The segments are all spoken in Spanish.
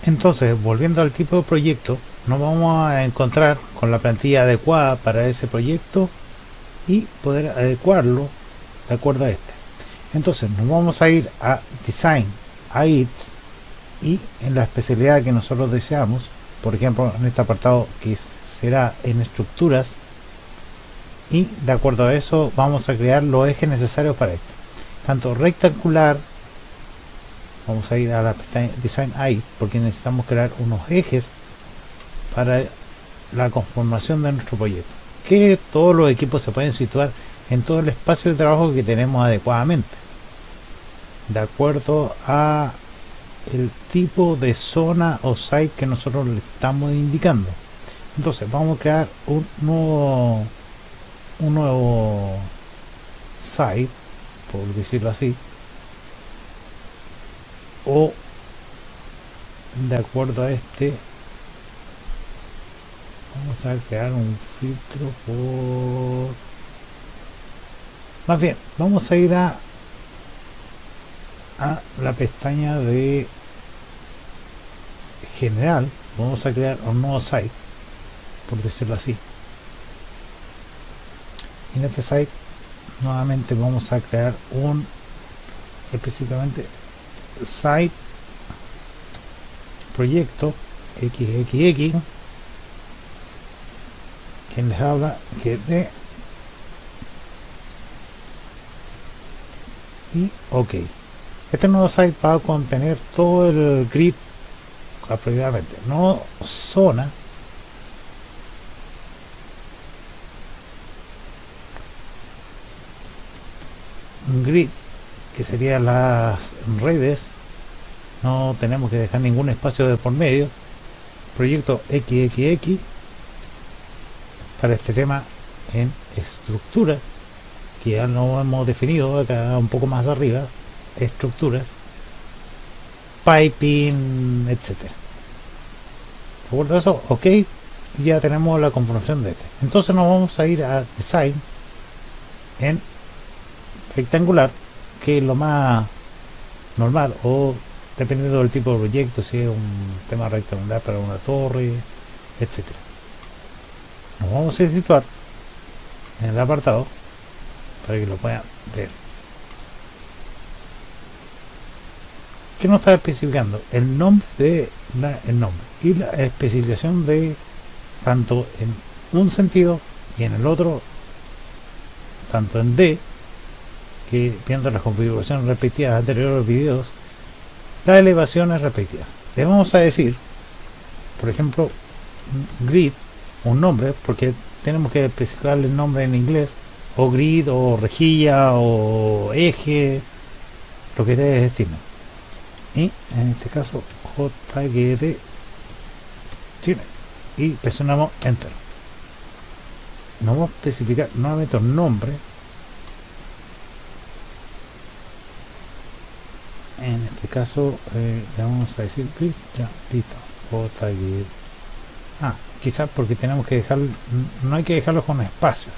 Entonces, volviendo al tipo de proyecto, nos vamos a encontrar con la plantilla adecuada para ese proyecto y poder adecuarlo de acuerdo a este. Entonces, nos vamos a ir a Design, a IT, y en la especialidad que nosotros deseamos, por ejemplo, en este apartado que será en estructuras, y de acuerdo a eso vamos a crear los ejes necesarios para esto. Tanto rectangular, vamos a ir a la pestaña Design IT porque necesitamos crear unos ejes para la conformación de nuestro proyecto, que todos los equipos se pueden situar en todo el espacio de trabajo que tenemos adecuadamente, de acuerdo a el tipo de zona o site que nosotros le estamos indicando. Entonces vamos a crear un nuevo site, por decirlo así, o de acuerdo a este vamos a crear un filtro por, más bien vamos a ir a la pestaña de general, vamos a crear un nuevo site, por decirlo así. En este site nuevamente vamos a crear un específicamente site proyecto xxx, quien les habla GD, y ok. Este nuevo site va a contener todo el grid apropiadamente, no zona, un grid que serían las redes, no tenemos que dejar ningún espacio de por medio. Proyecto xxx para este tema en estructura, que ya lo hemos definido acá un poco más arriba, estructuras, piping, etcétera. ¿De acuerdo a eso? Ok, ya tenemos la conformación de este. Entonces nos vamos a ir a Design en rectangular, que es lo más normal, o dependiendo del tipo de proyecto, si es un tema rectangular para una torre, etcétera. Nos vamos a situar en el apartado para que lo puedan ver. ¿Qué nos está especificando? El nombre el nombre y la especificación de tanto en un sentido y en el otro, tanto en D, que viendo las configuraciones respectivas anteriores videos, las elevaciones respectivas. Le vamos a decir, por ejemplo, grid, un nombre, porque tenemos que especificarle el nombre en inglés, o grid, o rejilla, o eje, lo que ustedes estimen. Y en este caso JGD Chile, y presionamos enter. Nos vamos a especificar nuevamente un nombre, en este caso le vamos a decir grid, ya listo, JGD. Quizás porque tenemos que dejar, no hay que dejarlo con espacios.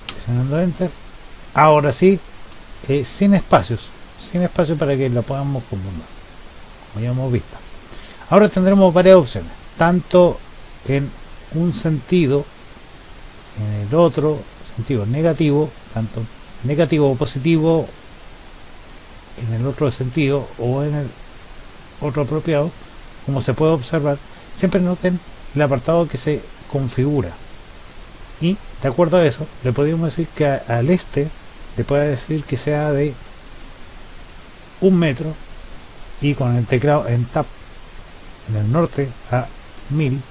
Presionando enter. Ahora sí, sin espacios para que lo podamos combinar, como ya hemos visto. Ahora tendremos varias opciones, tanto en un sentido, en el otro sentido negativo, tanto negativo o positivo en el otro sentido o en el otro apropiado. Como se puede observar, siempre noten el apartado que se configura, y de acuerdo a eso le podemos decir que al este le puede decir que sea de 1 metro, y con el teclado en tab en el norte a 1000,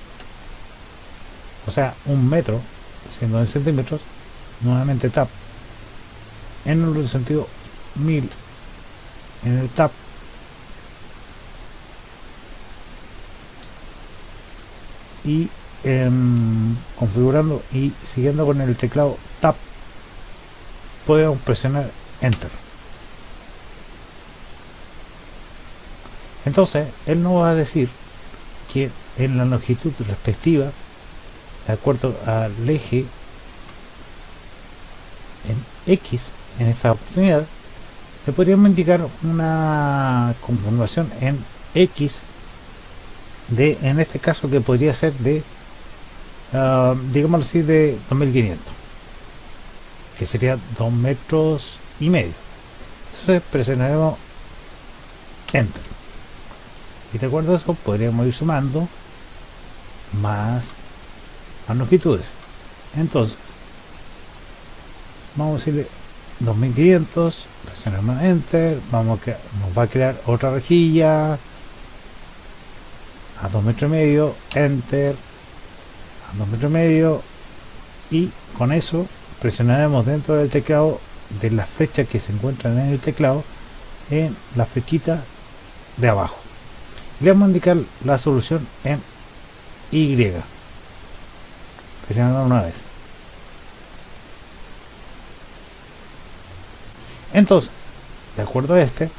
o sea 1 metro siendo en centímetros, nuevamente tab en el otro sentido 1000 en el tab, y configurando y siguiendo con el teclado tab podemos presionar enter. Entonces él nos va a decir que en la longitud respectiva, de acuerdo al eje en X, en esta oportunidad le podríamos indicar una conformación en X de, en este caso, que podría ser de digámoslo así, de 2500, que sería 2 metros y medio. Entonces presionaremos Enter y de acuerdo a eso podríamos ir sumando más longitudes. Entonces vamos a decirle 2500, presionamos Enter, nos va a crear otra rejilla a 2 metros y medio, Enter, a 2 metros y medio, y con eso presionaremos dentro del teclado, de las flechas que se encuentran en el teclado, en la flechita de abajo. Le vamos a indicar la solución en Y, presionando una vez. Entonces, de acuerdo a este,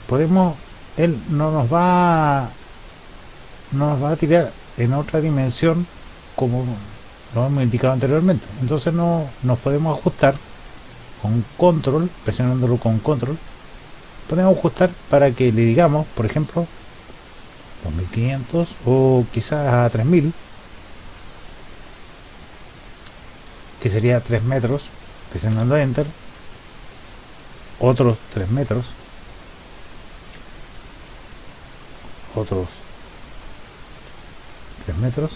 podemos, él no nos va a tirar en otra dimensión como lo hemos indicado anteriormente. Entonces no nos podemos ajustar con control, presionándolo con control, podemos ajustar para que le digamos, por ejemplo, 2500 o quizás a 3000, que sería 3 metros, presionando Enter, otros 3 metros, otros 3 metros,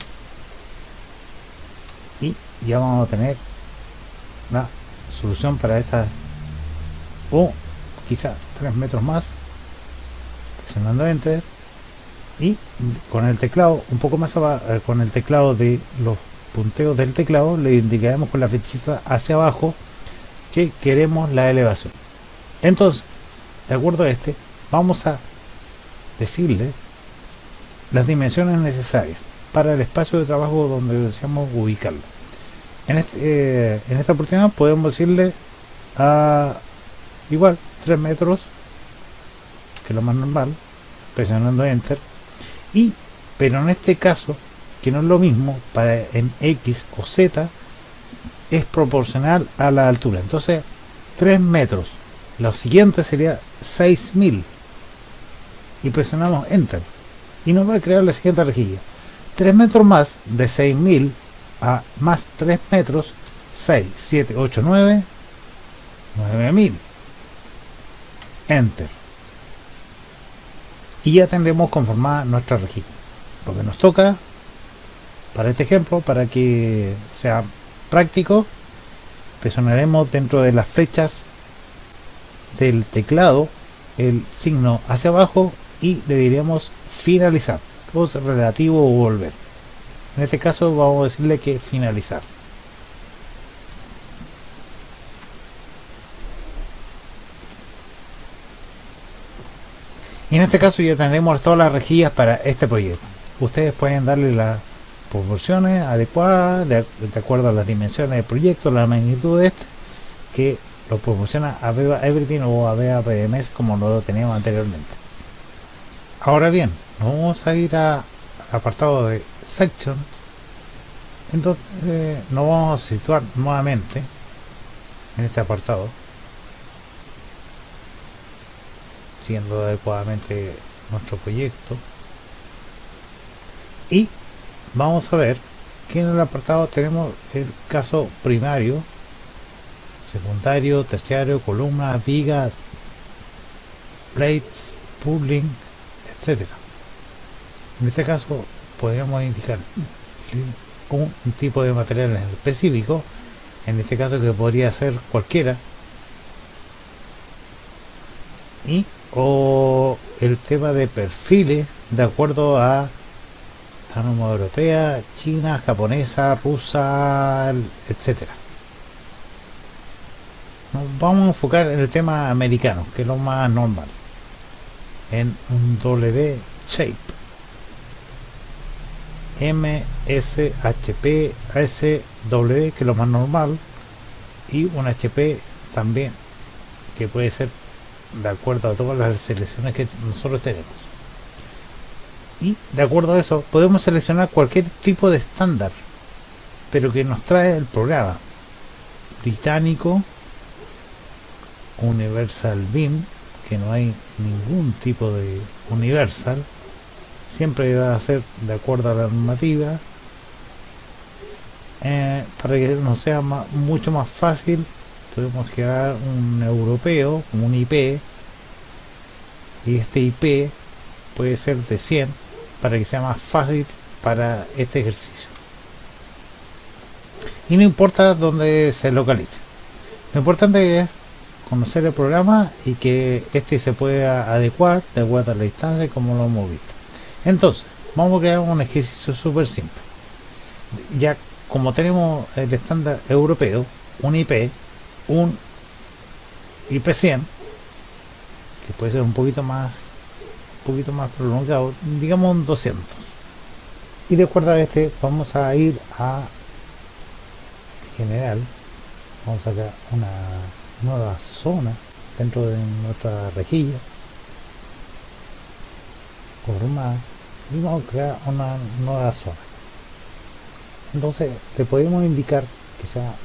y ya vamos a tener la solución para estas, o quizás 3 metros más, presionando Enter, y con el teclado un poco más abajo, con el teclado de los punteos del teclado, le indicaremos con la flechita hacia abajo que queremos la elevación. Entonces, de acuerdo a este, vamos a decirle las dimensiones necesarias para el espacio de trabajo donde deseamos ubicarlo. En esta oportunidad podemos decirle igual 3 metros, que es lo más normal, presionando Enter, pero en este caso, que no es lo mismo, para en X o Z es proporcional a la altura. Entonces 3 metros, lo siguiente sería 6000, y presionamos Enter y nos va a crear la siguiente rejilla: 3 metros más de 6000 a más 3 metros, 6, 7, 8, 9, 9000, Enter, y ya tendremos conformada nuestra rejilla. Lo que nos toca para este ejemplo, para que sea práctico, presionaremos dentro de las flechas del teclado el signo hacia abajo y le diremos finalizar, o relativo o volver. En este caso vamos a decirle que finalizar. Y en este caso ya tendremos todas las rejillas para este proyecto. Ustedes pueden darle las proporciones adecuadas de acuerdo a las dimensiones del proyecto, la magnitud de este, que lo proporciona Aveva Everything o Aveva PDMS, como lo teníamos anteriormente. Ahora bien, vamos a ir al apartado de Section. Entonces nos vamos a situar nuevamente en este apartado, siguiendo adecuadamente nuestro proyecto, y vamos a ver que en el apartado tenemos el caso primario, secundario, terciario, columnas, vigas, plates, purlin, etc. En este caso podríamos indicar un tipo de material en específico, en este caso que podría ser cualquiera, y o el tema de perfiles de acuerdo a la norma europea, china, japonesa, rusa, etcétera. Nos vamos a enfocar en el tema americano, que es lo más normal, en un W shape, MSHP SW, que es lo más normal, y un HP también, que puede ser de acuerdo a todas las selecciones que nosotros tenemos. Y de acuerdo a eso podemos seleccionar cualquier tipo de estándar, pero que nos trae el programa británico, universal bin, que no hay ningún tipo de universal, siempre va a ser de acuerdo a la normativa. Para que nos sea mucho más fácil, podemos crear un europeo como un IP, y este IP puede ser de 100 para que sea más fácil para este ejercicio, y no importa dónde se localice. Lo importante es conocer el programa y que este se pueda adecuar de acuerdo a la distancia, como lo hemos visto. Entonces vamos a crear un ejercicio súper simple. Ya como tenemos el estándar europeo, un IP100, que puede ser un poquito más prolongado, digamos un 200, y de acuerdo a este vamos a ir a general, vamos a crear una nueva zona dentro de nuestra rejilla, formar, y vamos a crear una nueva zona. Entonces le podemos indicar que sea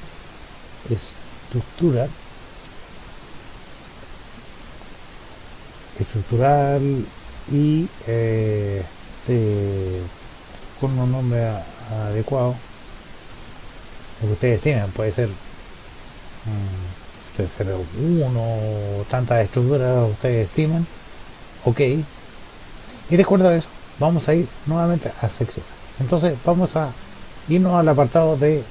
estructural y con un nombre adecuado, lo que ustedes tienen. Puede ser 1 tantas estructuras ustedes estiman. Ok, y de acuerdo a eso vamos a ir nuevamente a secciones. Entonces vamos a irnos al apartado de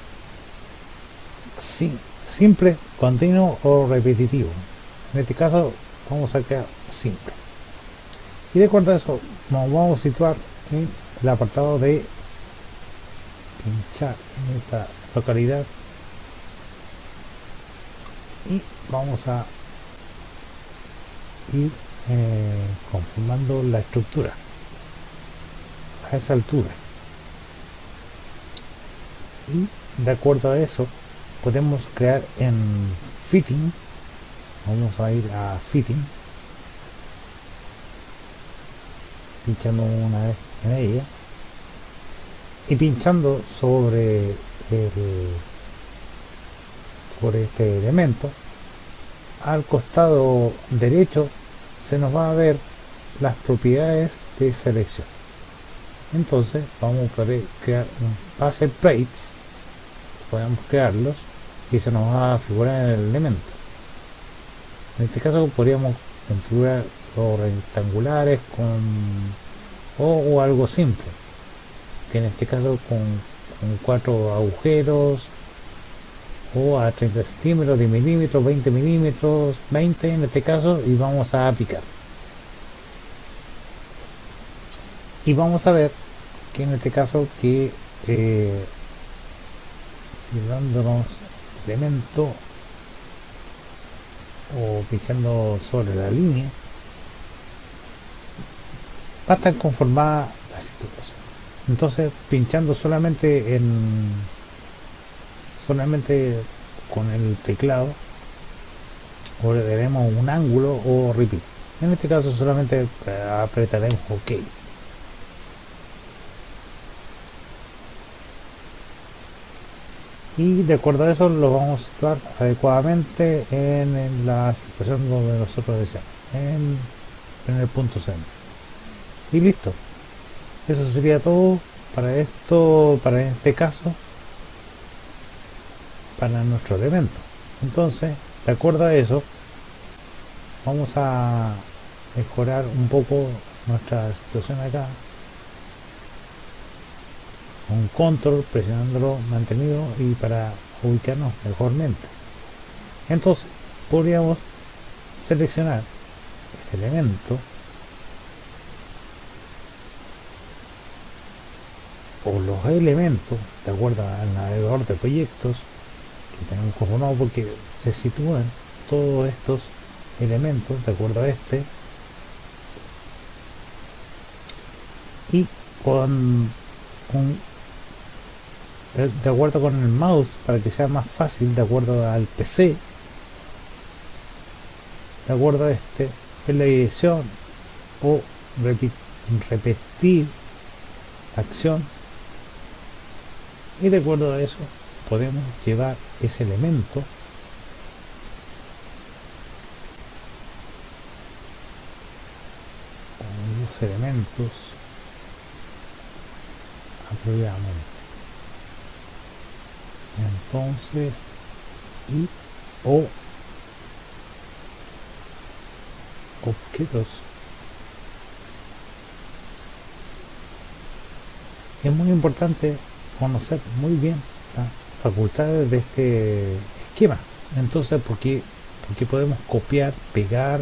simple, continuo o repetitivo. En este caso vamos a crear simple, y de acuerdo a eso nos vamos a situar en el apartado de pinchar en esta localidad, y vamos a ir conformando la estructura a esa altura, y de acuerdo a eso podemos crear en fitting. Vamos a ir a fitting, pinchando una vez en ella y pinchando sobre este elemento. Al costado derecho se nos va a ver las propiedades de selección. Entonces vamos a poder crear un base plates, podemos crearlos y se nos va a figurar en el elemento. En este caso podríamos configurar los rectangulares o algo simple, que en este caso con 4 agujeros, o a 30 centímetros, 10 milímetros, 20 milímetros, 20 en este caso, y vamos a aplicar. Y vamos a ver que en este caso que si dándonos elemento o pinchando sobre la línea, va a estar conformada la situación. Entonces pinchando solamente con el teclado, o le daremos un ángulo o repeat. En este caso solamente apretaremos OK. Y de acuerdo a eso lo vamos a situar adecuadamente en la situación donde nosotros deseamos, en el punto centro. Y listo. Eso sería todo para este caso, para nuestro elemento. Entonces, de acuerdo a eso, vamos a mejorar un poco nuestra situación acá, con control, presionándolo mantenido, y para ubicarnos mejormente. Entonces podríamos seleccionar este elemento o los elementos de acuerdo al navegador de proyectos que tenemos conformado, porque se sitúan todos estos elementos de acuerdo a este, y de acuerdo con el mouse, para que sea más fácil, de acuerdo al PC, de acuerdo a este, en la dirección o repetir acción, y de acuerdo a eso podemos llevar ese elemento elementos abreviadamente. Entonces, y o objetos. Es muy importante conocer muy bien las facultades de este esquema. Entonces, porque podemos copiar, pegar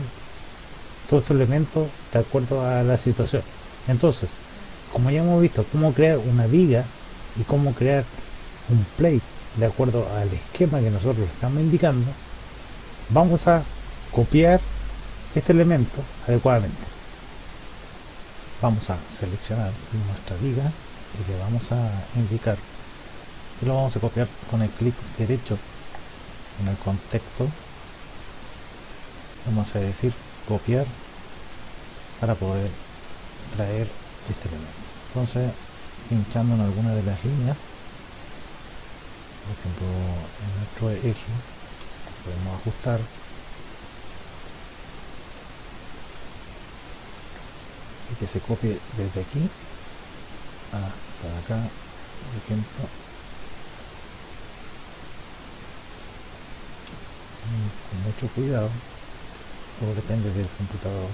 todos estos elementos de acuerdo a la situación. Entonces, como ya hemos visto cómo crear una viga y cómo crear un plate de acuerdo al esquema que nosotros estamos indicando, vamos a copiar este elemento adecuadamente. Vamos a seleccionar nuestra viga y le vamos a indicar y lo vamos a copiar con el clic derecho en el contexto. Vamos a decir copiar para poder traer este elemento. Entonces, pinchando en alguna de las líneas, por ejemplo en nuestro eje, podemos ajustar y que se copie desde aquí hasta acá, por ejemplo. Con mucho cuidado, todo depende del computador,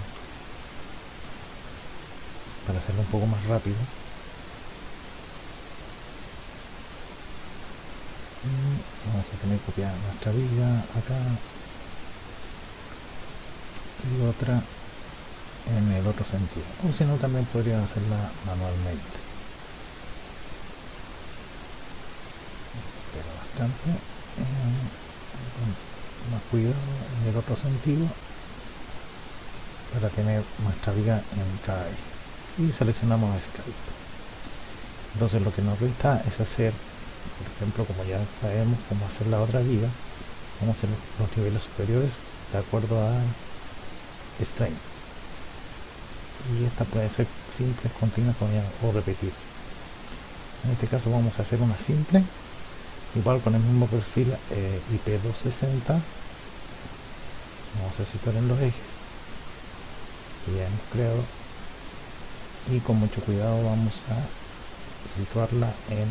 para hacerlo un poco más rápido. Vamos a tener que copiar nuestra viga acá y otra en el otro sentido, o si no también podría hacerla manualmente, pero bastante con más cuidado en el otro sentido para tener nuestra viga en cada eje. Y seleccionamos Skype. Entonces lo que nos resta es hacer, por ejemplo, como ya sabemos cómo hacer la otra viga, vamos a hacer los niveles superiores de acuerdo a string. Y esta puede ser simple, continua o repetir. En este caso vamos a hacer una simple, igual con el mismo perfil IP260. Vamos a situar en los ejes que ya hemos creado y con mucho cuidado vamos a situarla en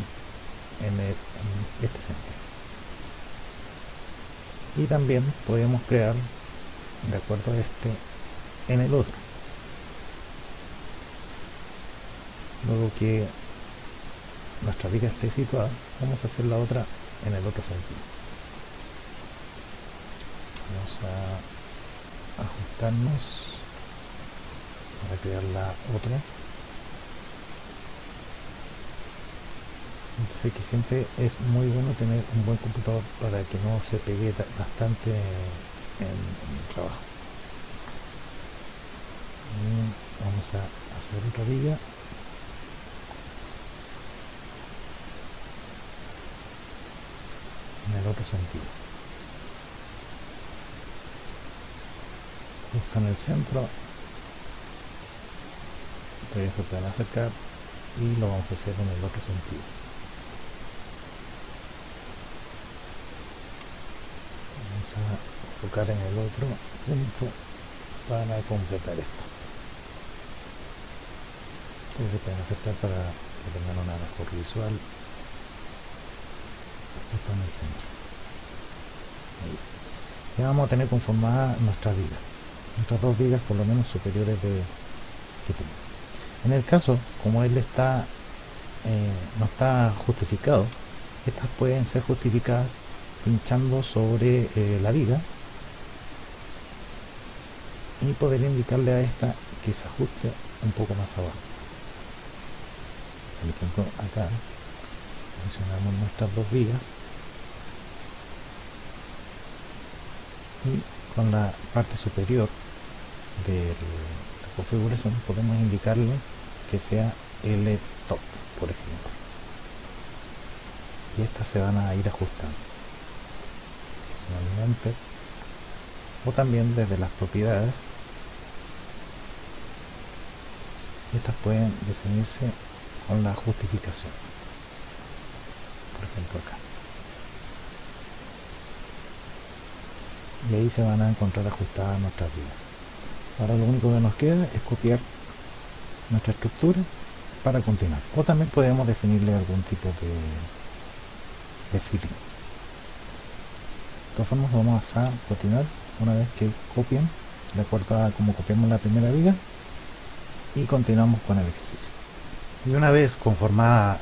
este sentido. Y también podemos crear de acuerdo a este en el otro. Luego que nuestra viga esté situada, vamos a hacer la otra en el otro sentido. Vamos a ajustarnos para crear la otra. Entonces que siempre es muy bueno tener un buen computador para que no se pegue bastante en el trabajo. Y vamos a hacer otra viga. En el otro sentido, justo en el centro, todavía se pueden acercar y lo vamos a hacer en el otro sentido. Vamos a enfocar en el otro punto para completar esto. Entonces se pueden acercar para que tengan una mejor visual. Justo en el centro. Ahí. Ya vamos a tener conformada nuestra viga, nuestras dos vigas por lo menos superiores que tenemos. En el caso, como él está no está justificado, estas pueden ser justificadas pinchando sobre la viga y poder indicarle a esta que se ajuste un poco más abajo. Por ejemplo, acá seleccionamos nuestras dos vigas y con la parte superior de la configuración podemos indicarle que sea L top, por ejemplo, y estas se van a ir ajustando personalmente, o también desde las propiedades. Estas pueden definirse con la justificación, por ejemplo acá, y ahí se van a encontrar ajustadas nuestras vigas. Ahora lo único que nos queda es copiar nuestra estructura para continuar, o también podemos definirle algún tipo de fitting. De todas formas vamos a continuar una vez que copien de acuerdo a cómo copiamos la primera viga y continuamos con el ejercicio. Y una vez conformada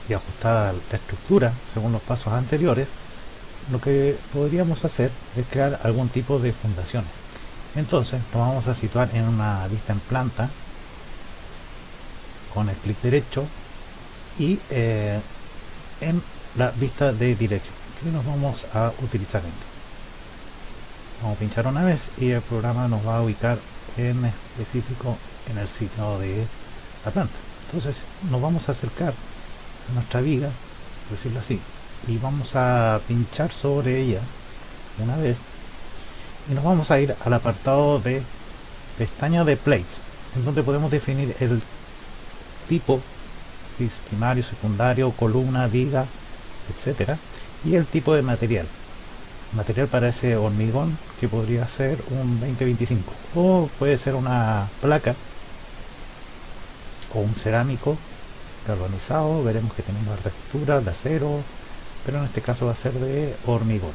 y ajustada la estructura según los pasos anteriores, lo que podríamos hacer es crear algún tipo de fundaciones. Entonces nos vamos a situar en una vista en planta con el clic derecho y en la vista de dirección que nos vamos a utilizar esto. Vamos a pinchar una vez y el programa nos va a ubicar en específico en el sitio de la planta. Entonces nos vamos a acercar a nuestra viga, por decirlo así, y vamos a pinchar sobre ella una vez y nos vamos a ir al apartado de pestaña de plates, en donde podemos definir el tipo, si es primario, secundario, columna, viga, etcétera, y el tipo de material para ese hormigón, que podría ser un 2025 o puede ser una placa o un cerámico carbonizado. Veremos que tenemos la textura de acero, pero en este caso va a ser de hormigón,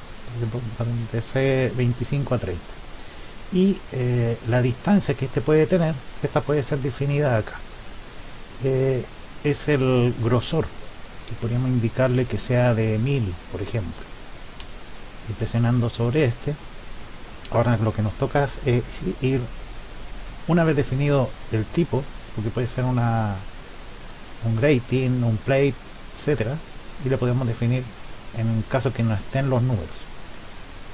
de C25 a 30, y la distancia que este puede tener, esta puede ser definida acá. Es el grosor, que podríamos indicarle que sea de 1000, por ejemplo, y presionando sobre este. Ahora lo que nos toca es ir, una vez definido el tipo, porque puede ser un grating, un plate, etcétera, y le podemos definir en caso que no estén los números.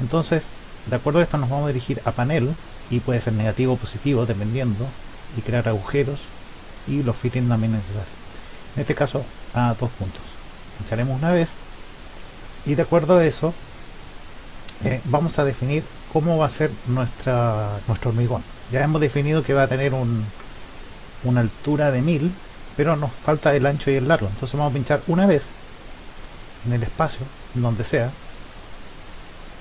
Entonces, de acuerdo a esto, nos vamos a dirigir a panel, y puede ser negativo o positivo dependiendo, y crear agujeros y los fittings también necesarios. En este caso a 2 puntos. Pincharemos una vez y de acuerdo a eso vamos a definir cómo va a ser nuestro hormigón. Ya hemos definido que va a tener una altura de 1000, pero nos falta el ancho y el largo. Entonces vamos a pinchar una vez en el espacio, donde sea,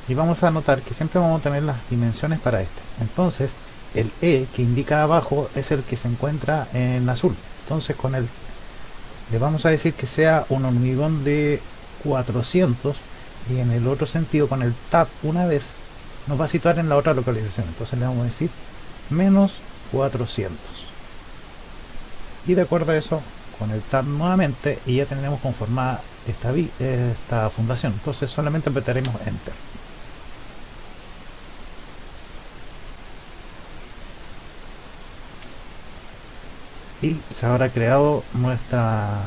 y vamos a notar que siempre vamos a tener las dimensiones para este. Entonces el E que indica abajo es el que se encuentra en azul. Entonces con el le vamos a decir que sea un hormigón de 400, y en el otro sentido con el tab una vez nos va a situar en la otra localización. Entonces le vamos a decir menos 400, y de acuerdo a eso con el tab nuevamente, y ya tenemos conformada esta fundación. Entonces solamente apretaremos enter. Y se habrá creado nuestra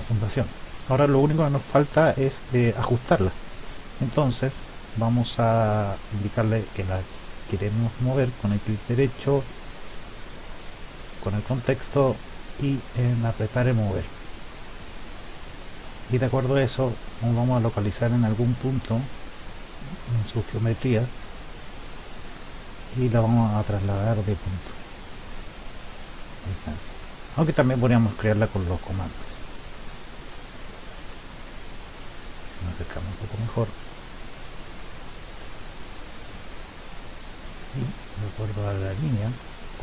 fundación. Ahora lo único que nos falta es ajustarla. Entonces vamos a indicarle que la queremos mover con el clic derecho, con el contexto y en apretar el mover. Y de acuerdo a eso nos vamos a localizar en algún punto en su geometría y la vamos a trasladar de punto. Distancia. Aunque también podríamos crearla con los comandos. Nos acercamos un poco mejor y de acuerdo a la línea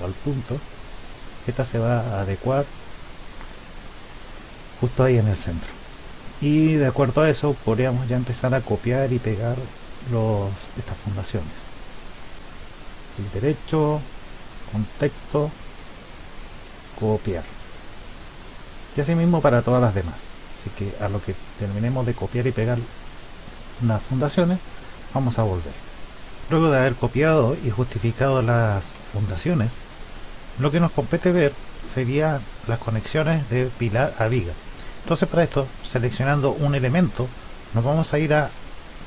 o al punto, esta se va a adecuar justo ahí en el centro, y de acuerdo a eso podríamos ya empezar a copiar y pegar estas fundaciones. Clic derecho, contexto, copiar, y así mismo para todas las demás. Así que a lo que terminemos de copiar y pegar las fundaciones, vamos a volver. Luego de haber copiado y justificado las fundaciones, lo que nos compete ver sería las conexiones de pilar a viga. Entonces para esto, seleccionando un elemento, nos vamos a ir a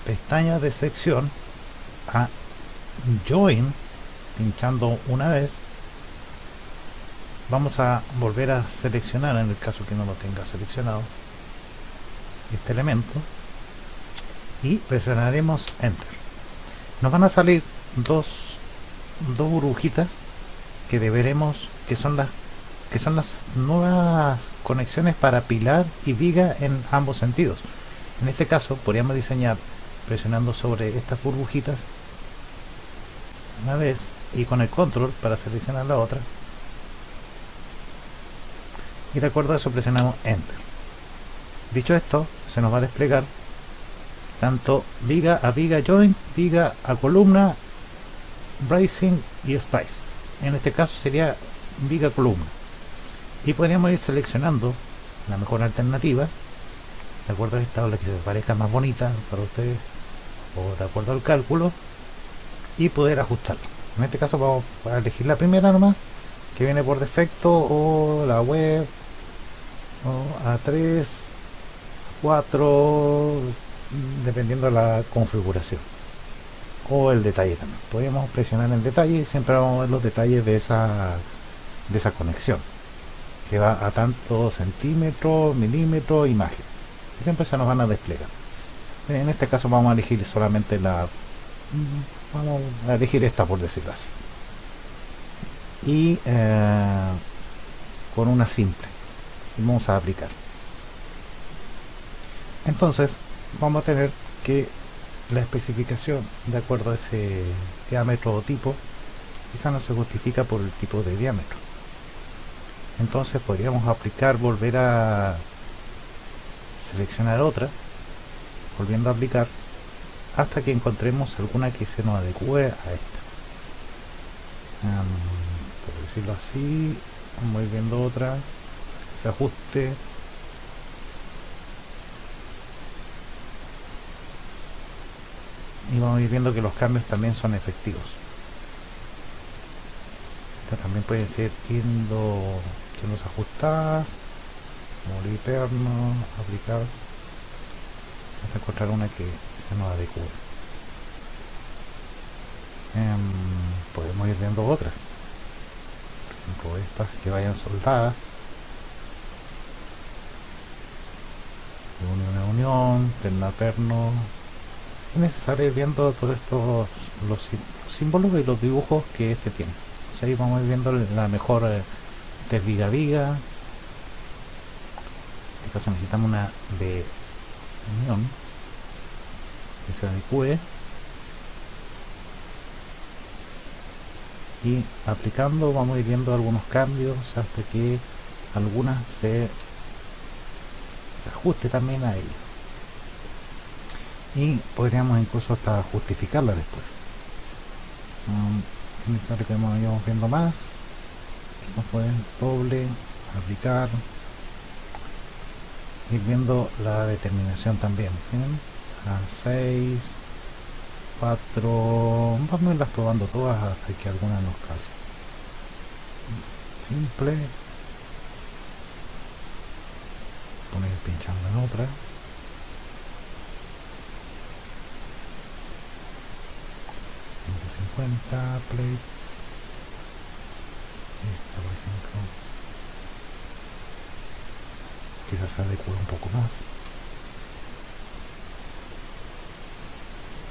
pestaña de sección, a join, pinchando una vez. Vamos a volver a seleccionar, en el caso que no lo tenga seleccionado, este elemento, y presionaremos enter. Nos van a salir dos burbujitas que son las nuevas conexiones para pilar y viga en ambos sentidos. En este caso podríamos diseñar presionando sobre estas burbujitas una vez y con el control para seleccionar la otra, y de acuerdo a eso presionamos Enter. Dicho esto, se nos va a desplegar tanto viga a viga join, viga a columna, bracing y splice. En este caso sería viga columna, y podríamos ir seleccionando la mejor alternativa de acuerdo a esta, o la que se parezca más bonita para ustedes, o de acuerdo al cálculo, y poder ajustarlo. En este caso vamos a elegir la primera nomás, que viene por defecto, o la web, o A3, 4, dependiendo de la configuración o el detalle también. Podríamos presionar en detalle y siempre vamos a ver los detalles de esa conexión, que va a tanto centímetros, milímetros, imagen. Y siempre se nos van a desplegar. En este caso vamos a elegir solamente vamos a elegir esta, por decirlo así. Y con una simple. Y vamos a aplicar. Entonces vamos a tener que la especificación de acuerdo a ese diámetro o tipo quizá no se justifica por el tipo de diámetro. Entonces podríamos aplicar, volver a seleccionar otra, volviendo a aplicar hasta que encontremos alguna que se nos adecue a esta. Por decirlo así, vamos a ir viendo otra que se ajuste. Y vamos a ir viendo que los cambios también son efectivos. Esta también puede ser yendo los ajustadas, morir perno, aplicar, hasta encontrar una que se nos adecue. Podemos ir viendo otras, por ejemplo estas que vayan soldadas, unión a unión, perno a perno. Es necesario ir viendo todos estos los símbolos y los dibujos que este tiene. Entonces ahí vamos a ir viendo la mejor viga a viga. En este caso necesitamos una de unión que se adecue, y aplicando vamos a ir viendo algunos cambios hasta que algunas se ajuste también a ello. Y podríamos incluso hasta justificarla después. Es necesario que vayamos viendo más. Nos pueden doble, aplicar, ir viendo la determinación también. ¿Bien? A 6, 4, vamos a irlas probando todas hasta que alguna nos calce. Simple, poner pinchando en otra. 150 plates. Esta, por ejemplo, quizás se adecue un poco más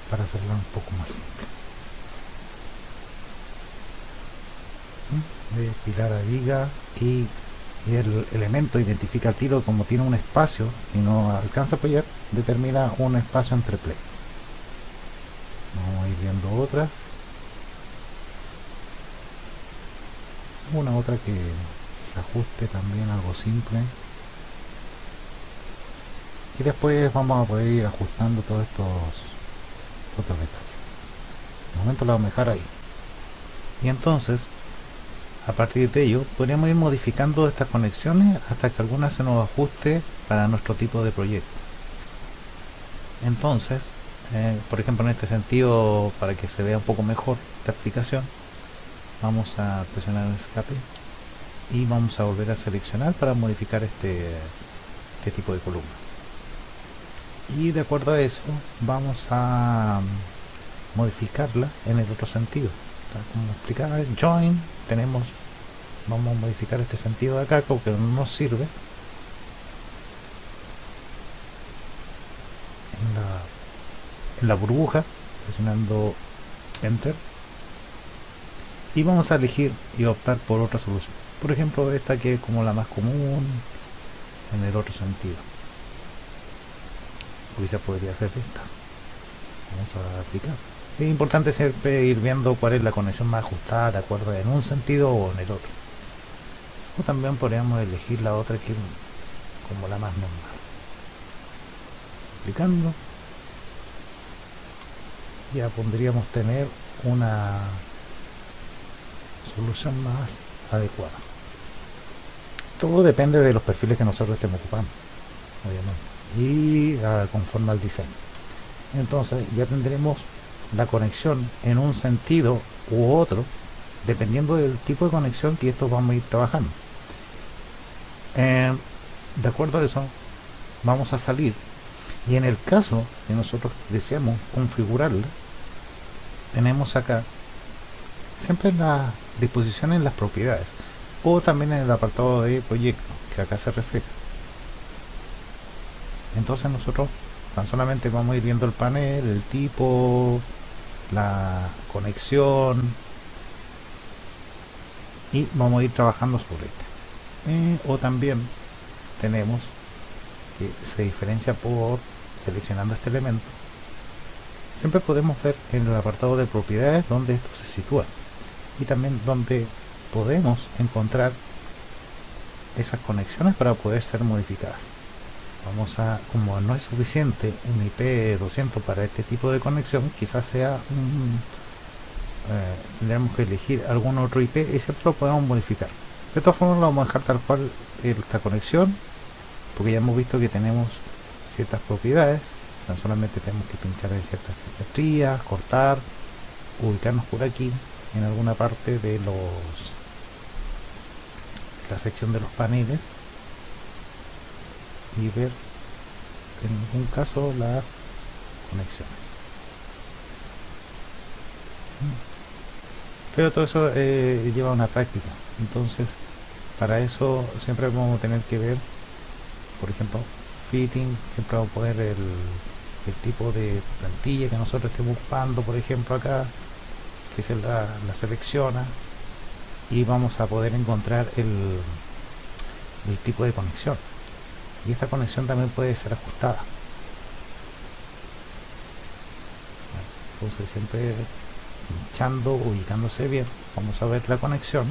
para hacerla un poco más simple. De pilar a viga, y el elemento identifica el tiro como tiene un espacio y no alcanza a apoyar, determina un espacio entre play. Vamos a ir viendo otras. Una otra que se ajuste también, algo simple. Y después vamos a poder ir ajustando todos estos detalles. De momento lo vamos a dejar ahí. Y entonces, a partir de ello, podríamos ir modificando estas conexiones hasta que alguna se nos ajuste para nuestro tipo de proyecto. Entonces, por ejemplo, en este sentido, para que se vea un poco mejor esta aplicación, vamos a presionar el escape y vamos a volver a seleccionar para modificar este tipo de columna. Y de acuerdo a eso, vamos a modificarla en el otro sentido. Como explicar join, vamos a modificar este sentido de acá porque no nos sirve. En la burbuja, presionando enter, y vamos a elegir y optar por otra solución, por ejemplo esta que es como la más común en el otro sentido, o quizá podría ser esta. Vamos a aplicar. Es importante siempre ir viendo cuál es la conexión más ajustada de acuerdo en un sentido o en el otro. o también podríamos elegir la otra que es como la más normal. Aplicando, ya podríamos tener una solución más adecuada. Todo depende de los perfiles que nosotros estemos ocupando, obviamente, y conforme al diseño. Entonces ya tendremos la conexión en un sentido u otro, dependiendo del tipo de conexión que esto vamos a ir trabajando. De acuerdo a eso, vamos a salir, y en el caso que nosotros deseamos configurarla, tenemos acá siempre la disposición en las propiedades, o también en el apartado de proyecto, que acá se refleja. Entonces nosotros tan solamente vamos a ir viendo el panel, el tipo, la conexión, y vamos a ir trabajando sobre este. O también tenemos que se diferencia por seleccionando este elemento. Siempre podemos ver en el apartado de propiedades donde esto se sitúa, y también donde podemos encontrar esas conexiones para poder ser modificadas. Vamos a, como no es suficiente un IP 200 para este tipo de conexión, quizás sea tendremos que elegir algún otro IP y siempre lo podemos modificar. De todas formas lo vamos a dejar tal cual esta conexión, porque ya hemos visto que tenemos ciertas propiedades. Tan solamente tenemos que pinchar en ciertas geometrías, cortar, ubicarnos por aquí en alguna parte de la sección de los paneles y ver en ningún caso las conexiones. Pero todo eso lleva una práctica. Entonces para eso siempre vamos a tener que ver, por ejemplo, fitting, siempre vamos a poner el tipo de plantilla que nosotros estemos ocupando, por ejemplo acá, que se la selecciona, y vamos a poder encontrar el tipo de conexión, y esta conexión también puede ser ajustada. Entonces siempre pinchando, ubicándose bien, vamos a ver la conexión.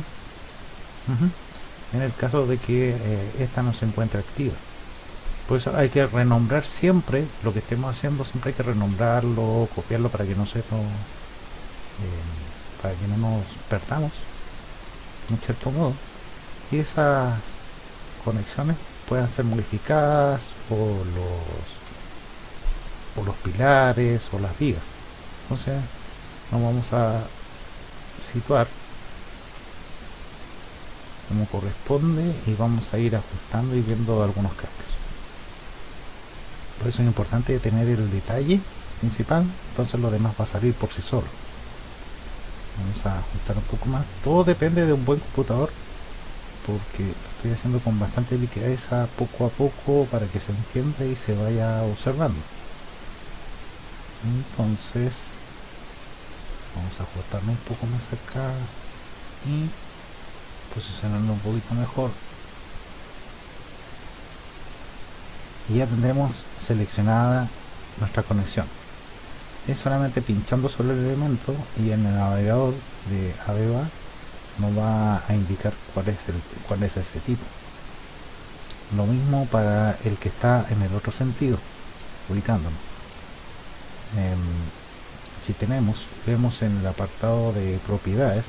En el caso de que esta no se encuentre activa, por eso hay que renombrar siempre lo que estemos haciendo, siempre hay que renombrarlo, copiarlo para que no para que no nos perdamos en cierto modo, y esas conexiones puedan ser modificadas, o los pilares o las vigas. Entonces nos vamos a situar como corresponde y vamos a ir ajustando y viendo algunos cambios. Por eso es importante tener el detalle principal, entonces lo demás va a salir por sí solo. Vamos a ajustar un poco más. Todo depende de un buen computador, porque lo estoy haciendo con bastante delicadeza, poco a poco, para que se entienda y se vaya observando. Entonces vamos a ajustarlo un poco más acá y posicionarlo un poquito mejor, y ya tendremos seleccionada nuestra conexión. Es solamente pinchando sobre el elemento, y en el navegador de AVEVA nos va a indicar cuál es ese tipo. Lo mismo para el que está en el otro sentido, ubicándonos. Si vemos en el apartado de propiedades,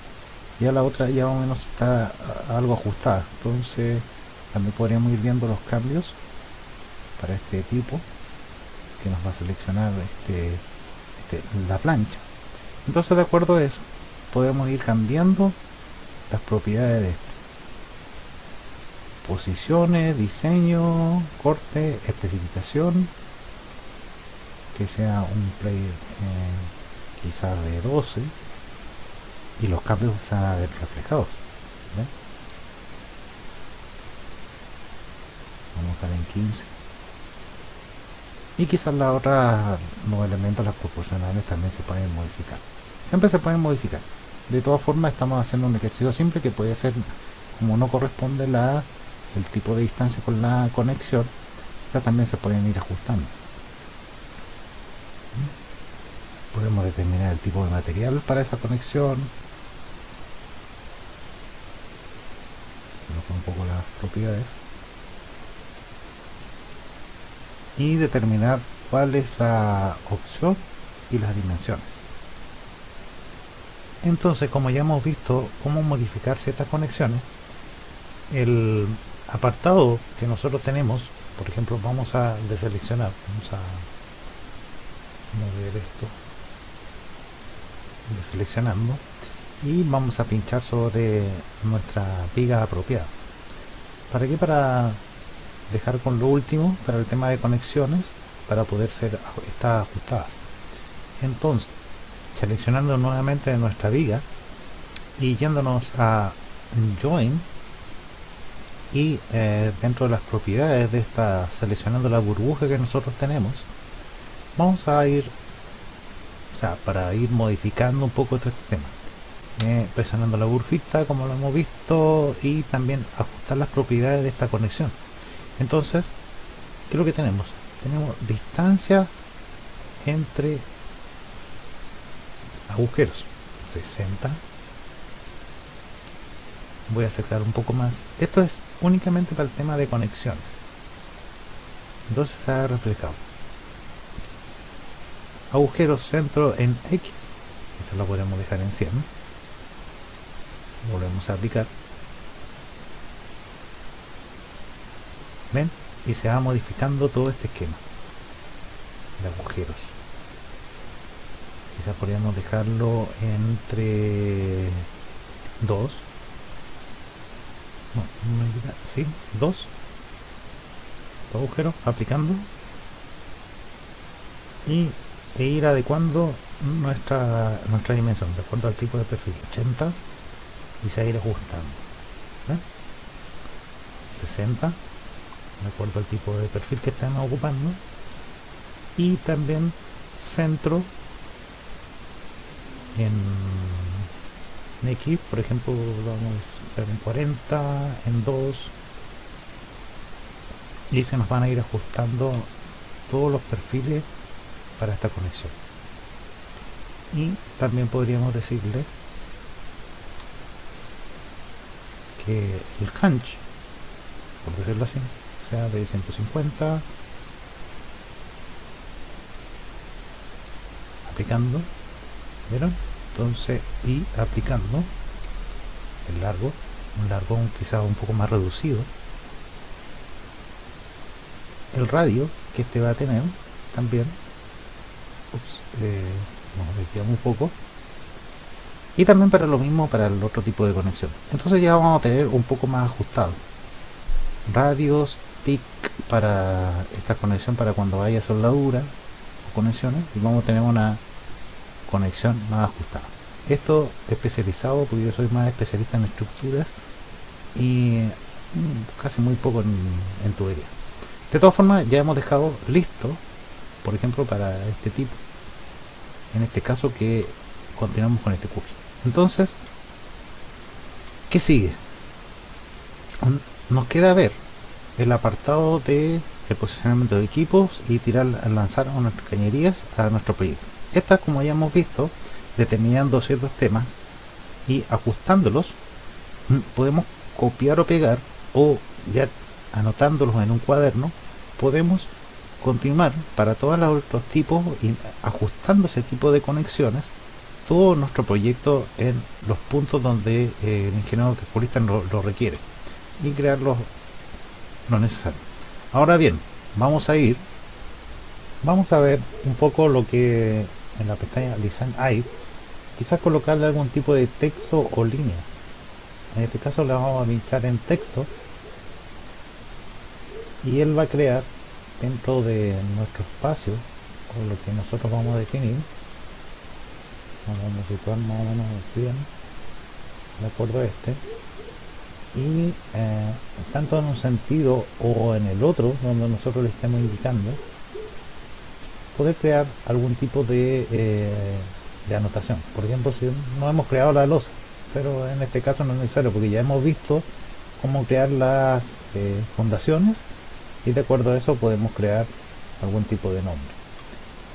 ya la otra ya más o menos está algo ajustada, entonces también podríamos ir viendo los cambios para este tipo, que nos va a seleccionar la plancha. Entonces, de acuerdo a eso, podemos ir cambiando las propiedades de posiciones, diseño, corte, especificación, que sea un player quizás de 12, y los cambios se van a ver reflejados. ¿Ven? Vamos a dejar en 15, y quizás los elementos, las proporcionales, también se pueden modificar. Siempre se pueden modificar. De todas formas, estamos haciendo un ejercicio simple que puede ser, como no corresponde el tipo de distancia con la conexión, ya también se pueden ir ajustando. Podemos determinar el tipo de material para esa conexión. Se lo pongo un propiedades y determinar cuál es la opción y las dimensiones. Entonces, como ya hemos visto cómo modificar ciertas conexiones, el apartado que nosotros tenemos, por ejemplo, vamos a deseleccionar, vamos a mover esto deseleccionando y vamos a pinchar sobre nuestra viga apropiada. ¿Para qué? Para dejar con lo último para el tema de conexiones, para poder ser estas ajustadas. Entonces, seleccionando nuevamente nuestra viga y yéndonos a Join y dentro de las propiedades de esta, seleccionando la burbuja que nosotros tenemos, vamos a ir, o sea, para ir modificando un poco todo este tema, presionando la burbujita como lo hemos visto y también ajustar las propiedades de esta conexión. Entonces, ¿qué es lo que tenemos? Tenemos distancias entre agujeros 60. Voy a acercar un poco más. Esto es únicamente para el tema de conexiones. Entonces se ha reflejado. Agujeros centro en X. Eso lo podemos dejar en 100. Volvemos a aplicar. ¿Ven? Y se va modificando todo este esquema de agujeros. Quizás podríamos dejarlo entre 2. No, sí, 2 agujeros, aplicando e ir adecuando nuestra dimensión de acuerdo al tipo de perfil. 80 y se va a ir ajustando. ¿Ven? 60 de acuerdo al tipo de perfil que estamos ocupando, y también centro en X, por ejemplo, vamos a hacer en 40, en 2, y se nos van a ir ajustando todos los perfiles para esta conexión. Y también podríamos decirle que el hunch, por decirlo así, sea de 150, aplicando, ¿vieron? Entonces, y aplicando el largo, un largo quizás un poco más reducido, el radio que este va a tener también, nos desviamos un poco, y también para lo mismo para el otro tipo de conexión. Entonces ya vamos a tener un poco más ajustado radios, TIC para esta conexión, para cuando haya soldadura o conexiones, y vamos a tener una conexión más ajustada. Esto especializado porque yo soy más especialista en estructuras y casi muy poco en tuberías. De todas formas, ya hemos dejado listo, por ejemplo, para este tipo, en este caso que continuamos con este curso. Entonces, ¿qué sigue? Nos queda ver el apartado de el posicionamiento de equipos y lanzar nuestras cañerías a nuestro proyecto. Estas, como ya hemos visto, determinando ciertos temas y ajustándolos, podemos copiar o pegar, o ya anotándolos en un cuaderno, podemos continuar para todos los otros tipos y ajustando ese tipo de conexiones todo nuestro proyecto en los puntos donde el ingeniero calculista lo requiere, y crear lo necesario. Ahora bien, vamos a ver un poco lo que en la pestaña Design Aid, quizás colocarle algún tipo de texto o líneas. En este caso le vamos a pinchar en texto y él va a crear dentro de nuestro espacio con lo que nosotros vamos a definir. Vamos a situar más o menos bien de acuerdo a este, y tanto en un sentido o en el otro donde nosotros le estemos indicando, poder crear algún tipo de anotación. Por ejemplo, si no hemos creado la losa, pero en este caso no es necesario porque ya hemos visto cómo crear las fundaciones, y de acuerdo a eso podemos crear algún tipo de nombre.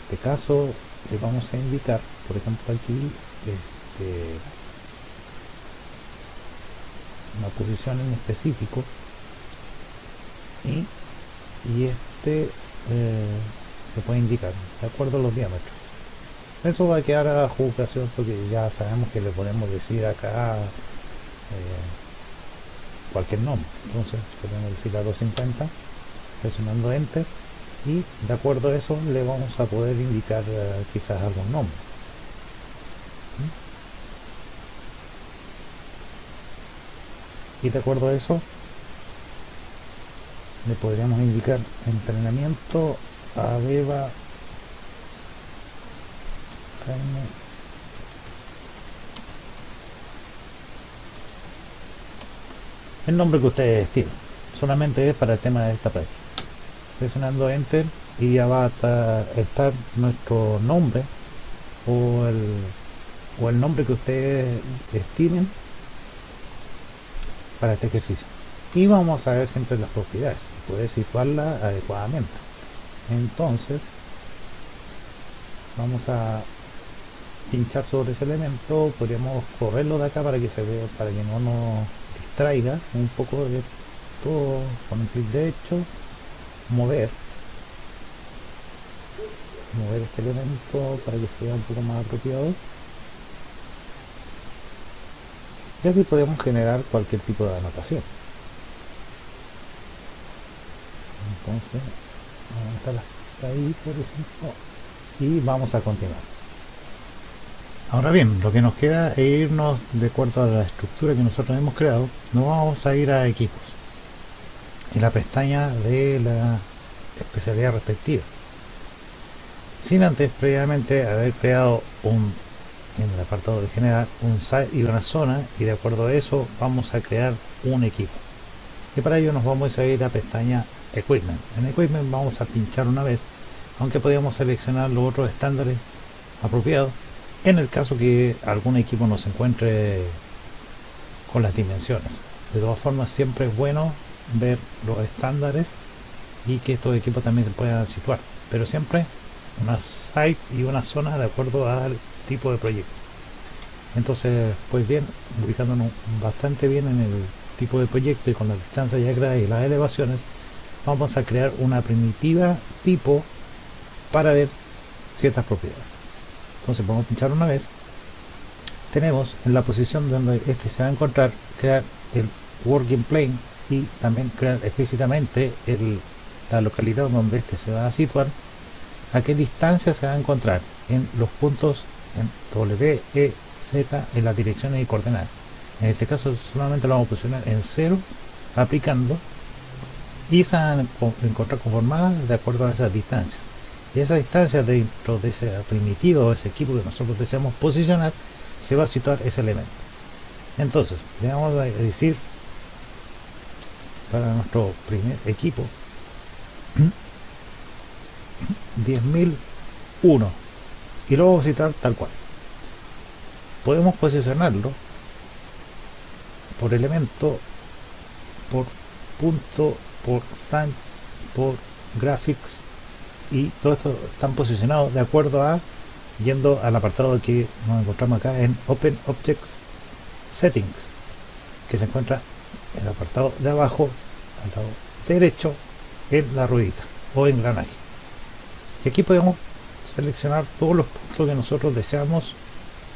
En este caso le vamos a indicar, por ejemplo, aquí una posición en específico y este se puede indicar de acuerdo a los diámetros. Eso va a quedar a jugación porque ya sabemos que le podemos decir acá cualquier nombre. Entonces podemos decir a 250 presionando enter, y de acuerdo a eso le vamos a poder indicar quizás algún nombre. Y de acuerdo a eso le podríamos indicar entrenamiento a Beba Jaime el nombre que ustedes estimen. Solamente es para el tema de esta práctica. Presionando enter y ya va a estar nuestro nombre o el nombre que ustedes estimen para este ejercicio, y vamos a ver siempre las propiedades, poder situarla adecuadamente. Entonces vamos a pinchar sobre ese elemento, podríamos correrlo de acá para que se vea, para que no nos distraiga un poco de todo. Con un clic derecho, mover este elemento para que se vea un poco más apropiado, y así podemos generar cualquier tipo de anotación. Entonces vamos a dejarla hasta ahí, por ejemplo, y vamos a continuar. Ahora bien, lo que nos queda es irnos de acuerdo a la estructura que nosotros hemos creado. Nos vamos a ir a equipos en la pestaña de la especialidad respectiva, sin antes previamente haber creado en el apartado de generar un site y una zona, y de acuerdo a eso vamos a crear un equipo, y para ello nos vamos a ir a pestaña Equipment. En Equipment vamos a pinchar una vez, aunque podríamos seleccionar los otros estándares apropiados en el caso que algún equipo no se encuentre con las dimensiones. De todas formas, siempre es bueno ver los estándares y que estos equipos también se puedan situar, pero siempre una site y una zona de acuerdo al tipo de proyecto. Entonces, pues bien, ubicándonos bastante bien en el tipo de proyecto y con la distancia ya creada y las elevaciones, vamos a crear una primitiva tipo para ver ciertas propiedades. Entonces podemos pinchar una vez, tenemos en la posición donde este se va a encontrar, crear el working plane y también crear explícitamente la localidad donde este se va a situar, a qué distancia se va a encontrar en los puntos en W, E, Z, en las direcciones y coordenadas. En este caso solamente lo vamos a posicionar en 0, aplicando, y se van a encontrar conformadas de acuerdo a esas distancias. Y esa distancia dentro de ese primitivo o ese equipo que nosotros deseamos posicionar, se va a situar ese elemento. Entonces, le vamos a decir para nuestro primer equipo 10.001, y lo vamos a citar tal cual. Podemos posicionarlo por elemento, por punto, por branch, por graphics, y todo esto están posicionados de acuerdo a, yendo al apartado que nos encontramos acá en Open Objects Settings, que se encuentra en el apartado de abajo al lado derecho en la ruedita o engranaje, y aquí podemos seleccionar todos los puntos que nosotros deseamos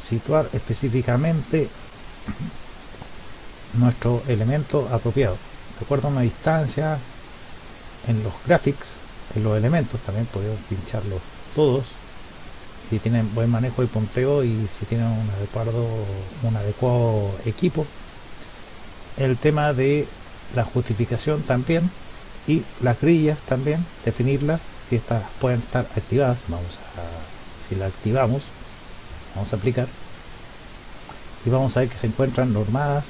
situar específicamente nuestro elemento apropiado de acuerdo a una distancia. En los graphics, en los elementos también podemos pincharlos todos si tienen buen manejo y punteo, y si tienen un adecuado equipo. El tema de la justificación también, y las grillas también, definirlas, si estas pueden estar activadas. Si la activamos, vamos a aplicar y vamos a ver que se encuentran normadas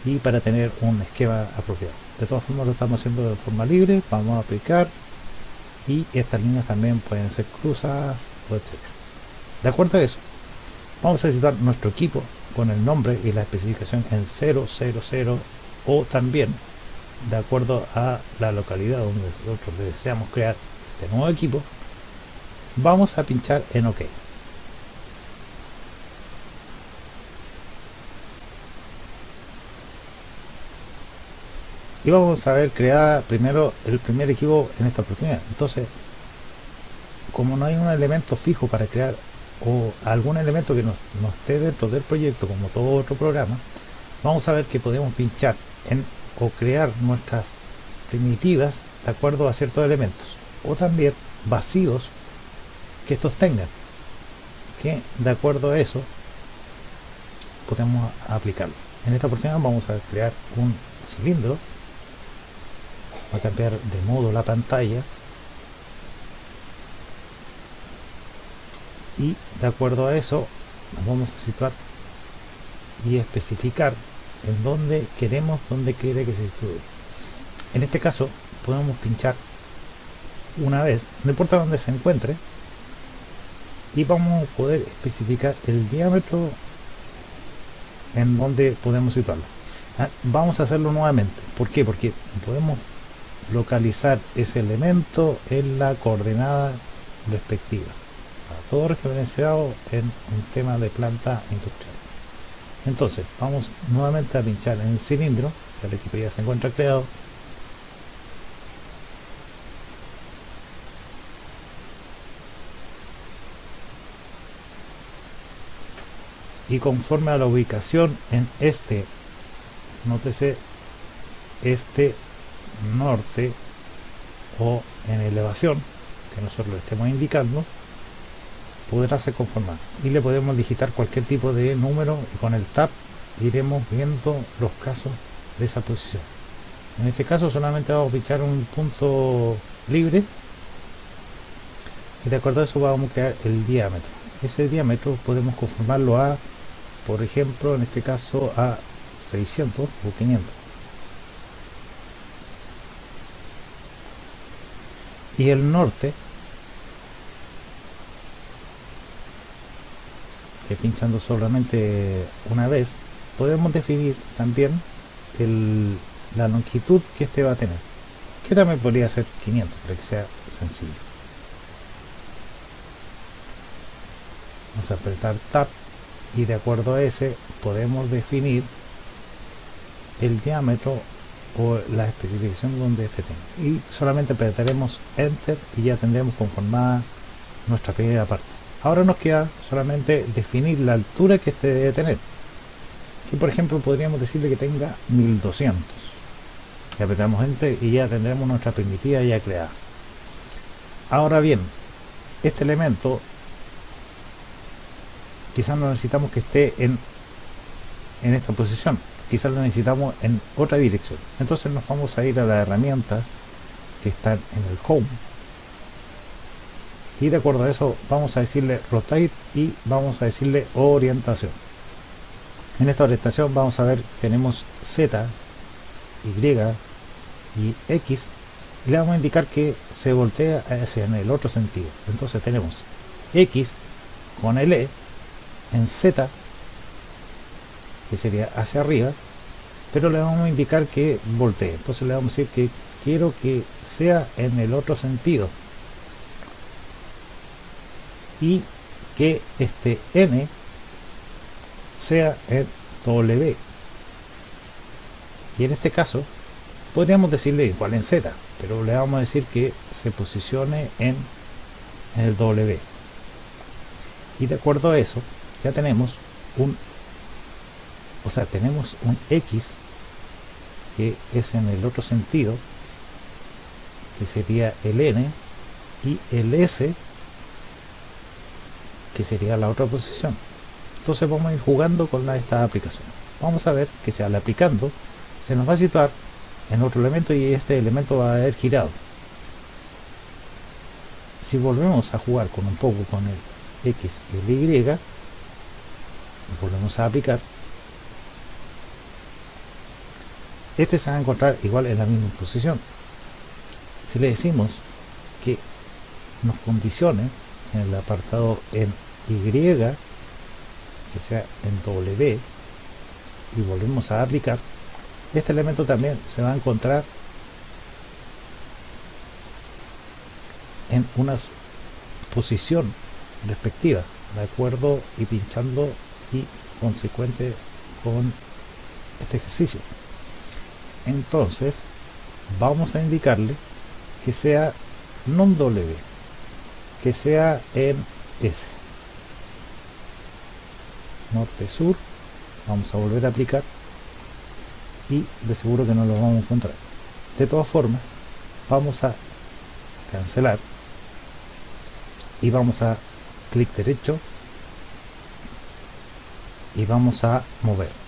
y para tener un esquema apropiado. De todas formas lo estamos haciendo de forma libre, vamos a aplicar, y estas líneas también pueden ser cruzadas, etcétera. De acuerdo a eso, vamos a visitar nuestro equipo con el nombre y la especificación en 000, o también de acuerdo a la localidad donde nosotros deseamos crear este nuevo equipo. Vamos a pinchar en OK. y vamos a ver creada primero el primer equipo en esta oportunidad. Entonces, como no hay un elemento fijo para crear o algún elemento que no esté dentro del proyecto como todo otro programa, vamos a ver que podemos pinchar en o crear nuestras primitivas de acuerdo a ciertos elementos, o también vacíos que estos tengan, que de acuerdo a eso podemos aplicarlo. En esta oportunidad vamos a crear un cilindro, va a cambiar de modo la pantalla, y de acuerdo a eso nos vamos a situar y especificar en dónde quiere que se sitúe. En este caso podemos pinchar una vez, no importa dónde se encuentre, y vamos a poder especificar el diámetro en donde podemos situarlo. Vamos a hacerlo nuevamente. ¿Por qué? Porque podemos localizar ese elemento en la coordenada respectiva, todo referenciado en un tema de planta industrial. Entonces vamos nuevamente a pinchar en el cilindro, el equipo ya se encuentra creado, y conforme a la ubicación en este, nótese este norte o en elevación que nosotros le estemos indicando, podrá ser conformado, y le podemos digitar cualquier tipo de número, y con el tab iremos viendo los casos de esa posición. En este caso solamente vamos a pinchar un punto libre, y de acuerdo a eso vamos a crear el diámetro. Ese diámetro podemos conformarlo a, por ejemplo, en este caso a 600 o 500. Y el norte, que pinchando solamente una vez, podemos definir también la longitud que este va a tener, que también podría ser 500 para que sea sencillo. Vamos a apretar Tab, y de acuerdo a ese podemos definir el diámetro o la especificación donde este tenga, y solamente apretaremos Enter y ya tendremos conformada nuestra primera parte. Ahora nos queda solamente definir la altura que este debe tener, que por ejemplo podríamos decirle que tenga 1200, y apretamos Enter y ya tendremos nuestra primitiva ya creada. Ahora bien, este elemento quizás no necesitamos que esté en esta posición, quizás lo necesitamos en otra dirección. Entonces nos vamos a ir a las herramientas que están en el Home, y de acuerdo a eso vamos a decirle Rotate y vamos a decirle Orientación. En esta orientación vamos a ver, tenemos Z, Y y X, y le vamos a indicar que se voltea hacia en el otro sentido. Entonces tenemos X con el E en Z, que sería hacia arriba, pero le vamos a indicar que voltee. Entonces le vamos a decir que quiero que sea en el otro sentido, y que este N sea en W, y en este caso podríamos decirle igual en Z, pero le vamos a decir que se posicione en el W, y de acuerdo a eso ya tenemos tenemos un X que es en el otro sentido, que sería el N, y el S, que sería la otra posición. Entonces vamos a ir jugando con esta aplicación. Vamos a ver que al aplicando se nos va a situar en otro elemento, y este elemento va a haber girado. Si volvemos a jugar con un poco con el X y el Y, y volvemos a aplicar, este se va a encontrar igual en la misma posición. Si le decimos que nos condicione en el apartado en Y, que sea en W, y volvemos a aplicar, este elemento también se va a encontrar en una posición respectiva, de acuerdo, y pinchando y consecuente con este ejercicio. Entonces vamos a indicarle que sea no en W, que sea en S. Norte-sur, vamos a volver a aplicar y de seguro que no lo vamos a encontrar. De todas formas, vamos a cancelar y vamos a clic derecho y vamos a mover.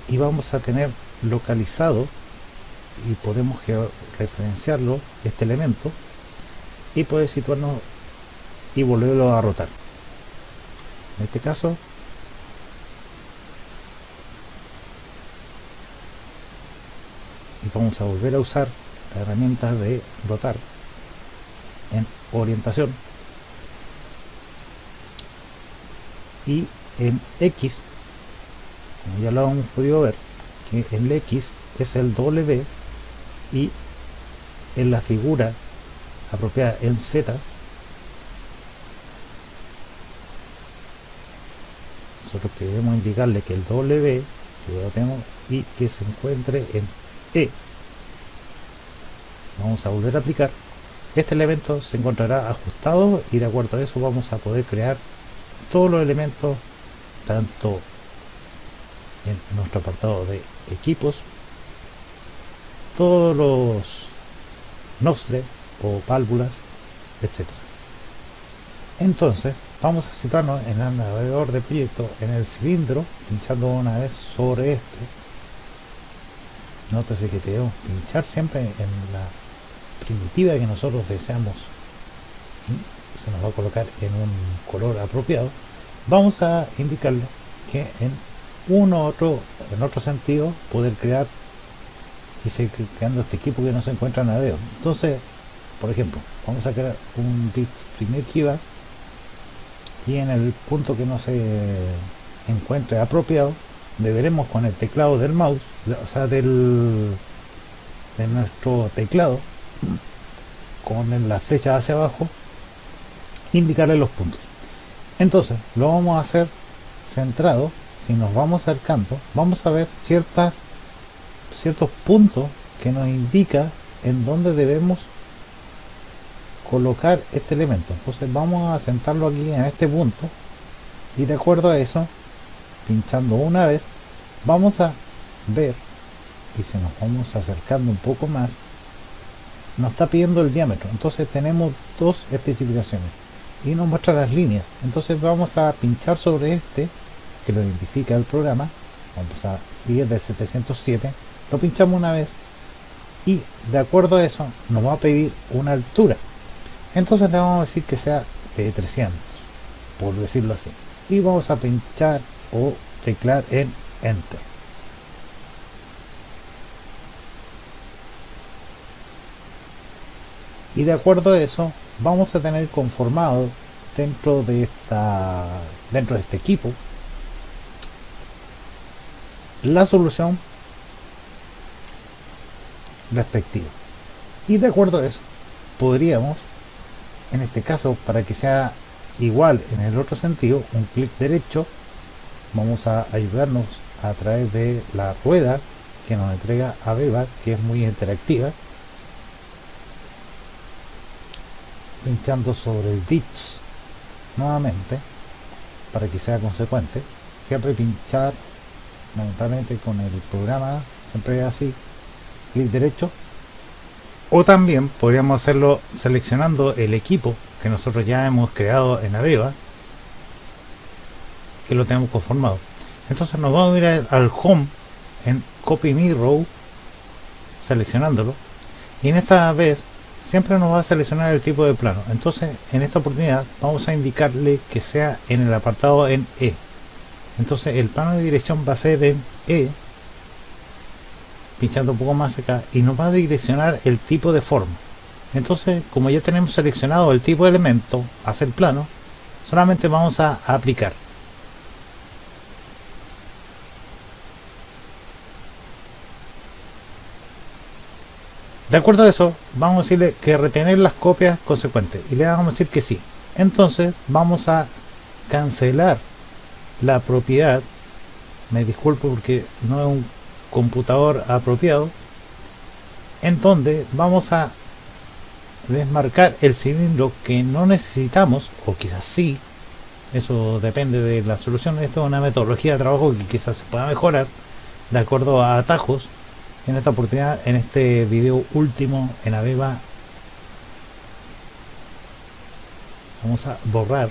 Y vamos a tener localizado y podemos georreferenciarlo este elemento y poder situarnos y volverlo a rotar. En este caso y vamos a volver a usar la herramienta de rotar en orientación y en X, como ya lo hemos podido ver, que el X es el W y en la figura apropiada en Z nosotros queremos indicarle que el W que lo tenemos y que se encuentre en E. Vamos a volver a aplicar. Este elemento se encontrará ajustado y de acuerdo a eso vamos a poder crear todos los elementos, tanto en nuestro apartado de equipos, todos los nozzles o válvulas, etc. Entonces vamos a situarnos en el navegador de proyecto, en el cilindro, pinchando una vez sobre este. Nótese que debemos pinchar siempre en la primitiva que nosotros deseamos y se nos va a colocar en un color apropiado. Vamos a indicarle que en en otro sentido poder crear y seguir creando este equipo que no se encuentra en Adeo. Entonces, por ejemplo, vamos a crear un primer keyback y en el punto que no se encuentre apropiado deberemos con el teclado del mouse, o sea de nuestro teclado, con la flecha hacia abajo, indicarle los puntos. Entonces lo vamos a hacer centrado. Si nos vamos acercando, vamos a ver ciertos puntos que nos indica en dónde debemos colocar este elemento. Entonces vamos a sentarlo aquí en este punto y de acuerdo a eso, pinchando una vez, vamos a ver, y si nos vamos acercando un poco más, nos está pidiendo el diámetro. Entonces tenemos dos especificaciones y nos muestra las líneas. Entonces vamos a pinchar sobre este que lo identifica el programa. Vamos a 10 de 707, lo pinchamos una vez y de acuerdo a eso nos va a pedir una altura. Entonces le vamos a decir que sea de 300, por decirlo así, y vamos a pinchar o teclar en Enter. Y de acuerdo a eso vamos a tener conformado dentro de este equipo la solución respectiva. Y de acuerdo a eso podríamos, en este caso, para que sea igual en el otro sentido, un clic derecho, vamos a ayudarnos a través de la rueda que nos entrega Aveva, que es muy interactiva, pinchando sobre el ditch nuevamente para que sea consecuente. Siempre pinchar, lamentablemente con el programa siempre es así, clic derecho, o también podríamos hacerlo seleccionando el equipo que nosotros ya hemos creado en Aveva, que lo tenemos conformado. Entonces nos vamos a ir al home en Copy Me Row, seleccionándolo, y en esta vez siempre nos va a seleccionar el tipo de plano. Entonces en esta oportunidad vamos a indicarle que sea en el apartado en E. Entonces el plano de dirección va a ser en E, pinchando un poco más acá, y nos va a direccionar el tipo de forma. Entonces, como ya tenemos seleccionado el tipo de elemento hacia el plano, solamente vamos a aplicar. De acuerdo a eso, vamos a decirle que retener las copias consecuentes y le vamos a decir que sí. Entonces vamos a cancelar la propiedad. Me disculpo porque no es un computador apropiado, en donde vamos a desmarcar el cilindro que no necesitamos, o quizás sí, eso depende de la solución. Esto es una metodología de trabajo que quizás se pueda mejorar de acuerdo a atajos. En esta oportunidad, en este video último en Aveva, vamos a borrar,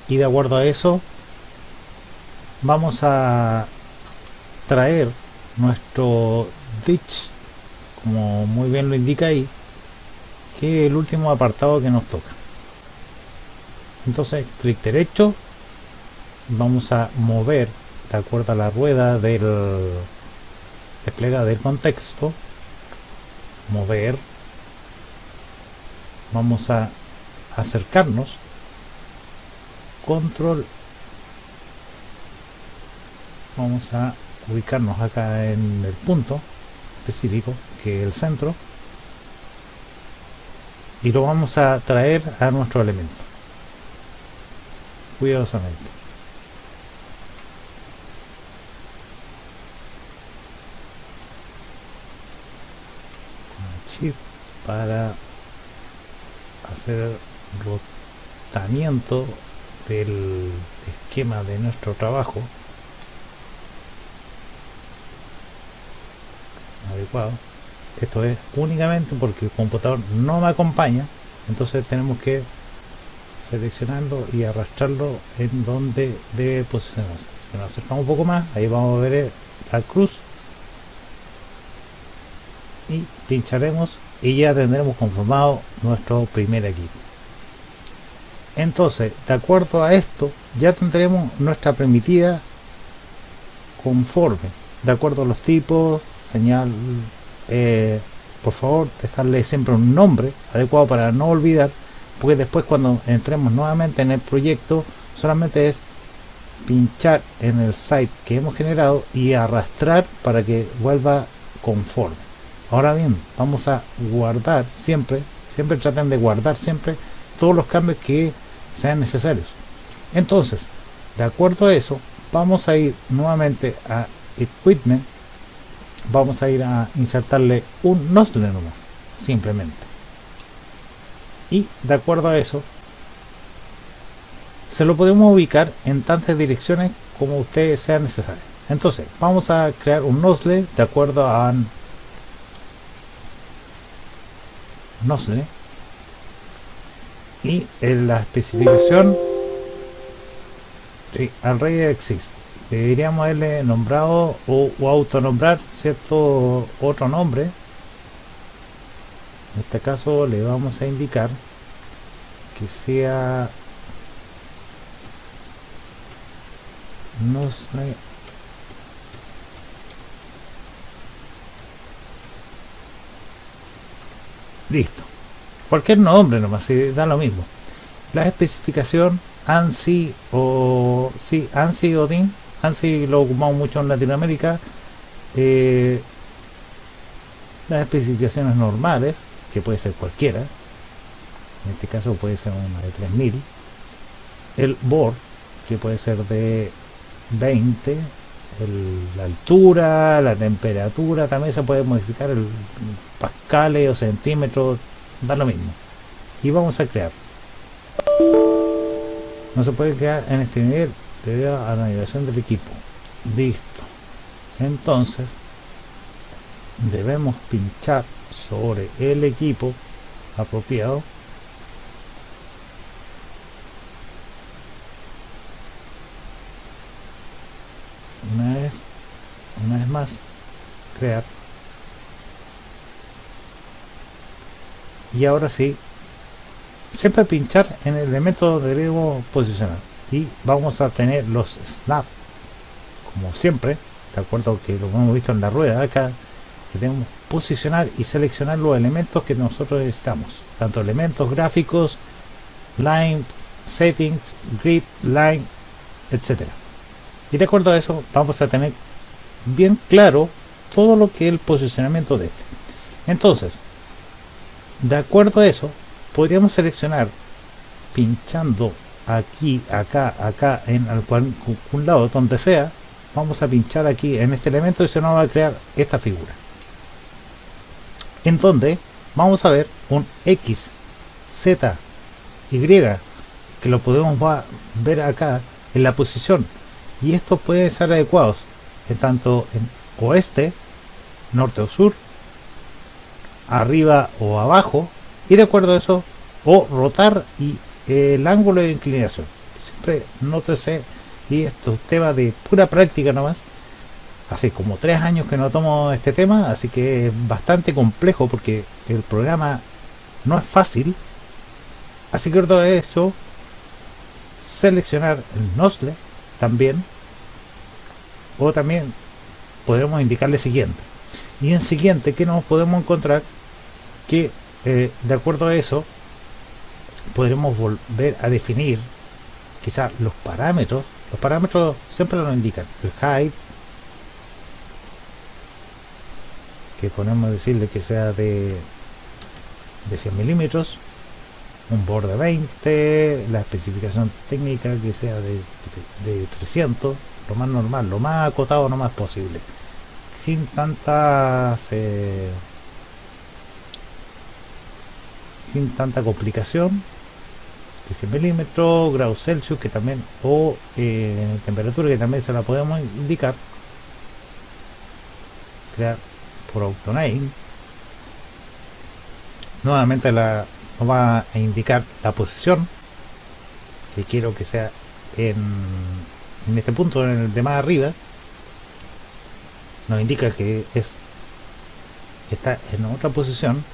y de acuerdo a eso vamos a traer nuestro ditch, como muy bien lo indica ahí, que es el último apartado que nos toca. Entonces, clic derecho, vamos a mover de acuerdo a la rueda del desplega del contexto, mover, vamos a acercarnos, control, vamos a ubicarnos acá en el punto específico que es el centro, y lo vamos a traer a nuestro elemento cuidadosamente. Shift para hacer rotamiento del esquema de nuestro trabajo adecuado. Esto es únicamente porque el computador no me acompaña, entonces tenemos que seleccionarlo y arrastrarlo en donde debe posicionarse. Si nos acercamos un poco más, ahí vamos a ver la cruz y pincharemos y ya tendremos conformado nuestro primer equipo. Entonces, de acuerdo a esto, ya tendremos nuestra primitiva conforme, de acuerdo a los tipos, señal, por favor dejarle siempre un nombre adecuado para no olvidar, porque después cuando entremos nuevamente en el proyecto solamente es pinchar en el site que hemos generado y arrastrar para que vuelva conforme. Ahora bien, vamos a guardar siempre traten de guardar siempre todos los cambios que sean necesarios. Entonces, de acuerdo a eso, vamos a ir nuevamente a Equipment, vamos a ir a insertarle un nozzle nomás, simplemente. Y de acuerdo a eso, se lo podemos ubicar en tantas direcciones como ustedes sean necesarias. Entonces, vamos a crear un nozzle de acuerdo a nozzle, y en la especificación array exist, deberíamos haberle nombrado o autonombrar cierto otro nombre. En este caso le vamos a indicar que sea nozzle listo, cualquier nombre nomás, si da lo mismo. La especificación ANSI o sí, ANSI o DIN, ANSI lo ocupamos mucho en Latinoamérica. Las especificaciones normales, que puede ser cualquiera, en este caso puede ser una de 3000, el board, que puede ser de 20, la altura, la temperatura, también se puede modificar el pascales o centímetros, da lo mismo. Y vamos a crear. No se puede crear en este nivel debido a la navegación del equipo. Listo. Entonces debemos pinchar sobre el equipo apropiado. Una vez más, crear. Y ahora sí, siempre pinchar en el elemento donde debemos posicionar. Y vamos a tener los snap, como siempre, de acuerdo que lo hemos visto en la rueda acá, que tenemos que posicionar y seleccionar los elementos que nosotros necesitamos, tanto elementos gráficos, line, settings, grid, line, etcétera. Y de acuerdo a eso vamos a tener bien claro todo lo que es el posicionamiento de este. Entonces, de acuerdo a eso, podríamos seleccionar pinchando aquí, acá, en algún lado, donde sea. Vamos a pinchar aquí en este elemento y se nos va a crear esta figura, en donde vamos a ver un X, Z, Y, que lo podemos ver acá en la posición, y estos pueden ser adecuados tanto en oeste, norte o sur, arriba o abajo, y de acuerdo a eso, o rotar y el ángulo de inclinación. Siempre nótese, y esto es tema de pura práctica nomás. Hace como 3 años que no tomo este tema, así que es bastante complejo porque el programa no es fácil. Así que todo eso, seleccionar el nozzle también, o también podremos indicarle siguiente. Y en siguiente, ¿qué nos podemos encontrar? Que de acuerdo a eso podremos volver a definir quizás los parámetros. Los parámetros siempre nos indican el height, que podemos decirle que sea de 100 milímetros, un borde 20, la especificación técnica que sea de 300, lo más normal, lo más acotado, lo más posible, sin tanta complicación. 100 milímetros, grados Celsius, que también, o temperatura, que también se la podemos indicar, crear por autoname. Nuevamente nos va a indicar la posición que quiero que sea en este punto, en el de más arriba. Nos indica que está en otra posición.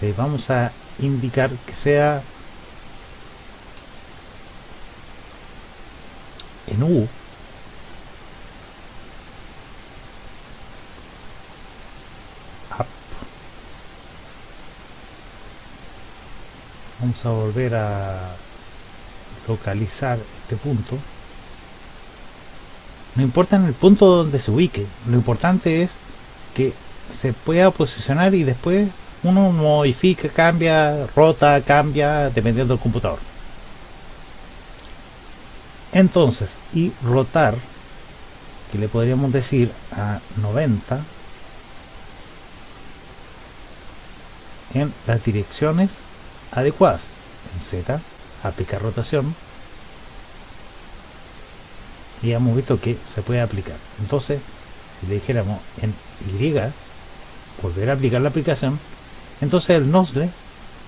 Le vamos a indicar que sea en U. Up. Vamos a volver a localizar este punto. No importa en el punto donde se ubique, lo importante es que se pueda posicionar y después uno modifica, cambia, rota, cambia dependiendo del computador. Entonces, y rotar, que le podríamos decir a 90 en las direcciones adecuadas. En Z, aplicar rotación, y hemos visto que se puede aplicar. Entonces, si le dijéramos en Y, volver a aplicar la aplicación, entonces el nozzle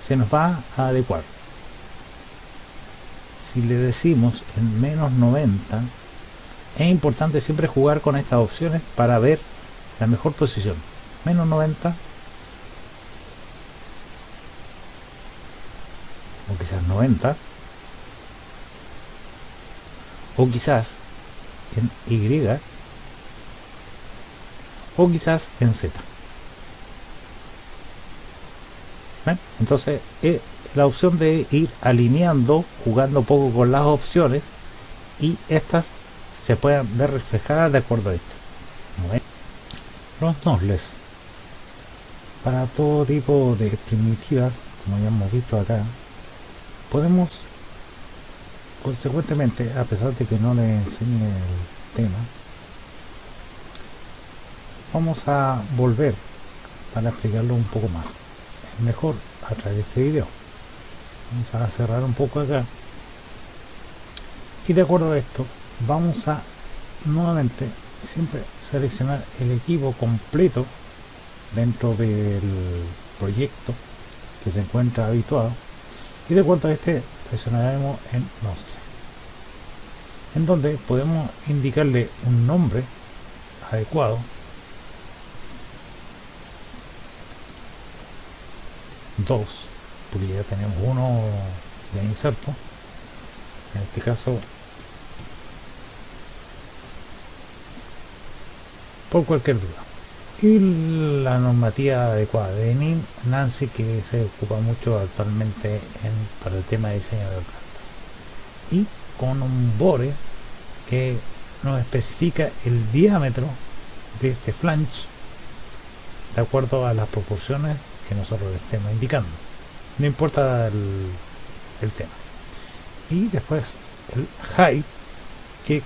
se nos va a adecuar. Si le decimos en menos 90, es importante siempre jugar con estas opciones para ver la mejor posición. Menos 90, o quizás 90, o quizás en Y, o quizás en Z. ¿Ven? Entonces la opción de ir alineando, jugando poco con las opciones, y estas se puedan ver reflejadas de acuerdo a esto. Los nozzles para todo tipo de primitivas, como ya hemos visto acá, podemos consecuentemente, a pesar de que no le enseñe el tema, vamos a volver para explicarlo un poco más mejor a través de este video. Vamos a cerrar un poco acá, y de acuerdo a esto vamos a nuevamente siempre seleccionar el equipo completo dentro del proyecto que se encuentra habituado, y de acuerdo a este presionaremos en nozzle, en donde podemos indicarle un nombre adecuado. 2, porque ya tenemos uno ya inserto. En este caso, por cualquier duda. Y la normativa adecuada de NIN Nancy, que se ocupa mucho actualmente para el tema de diseño de plantas, y con un bore que nos especifica el diámetro de este flange de acuerdo a las proporciones que nosotros le estemos indicando, no importa el tema. Y después el height, que lo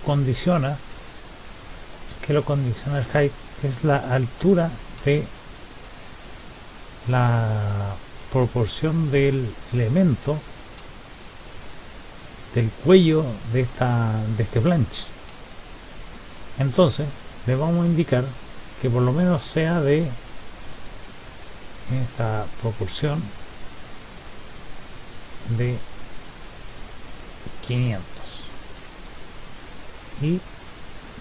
condiciona el height, es la altura de la proporción del elemento del cuello de este flange. Entonces le vamos a indicar que por lo menos sea de esta proporción de 500 y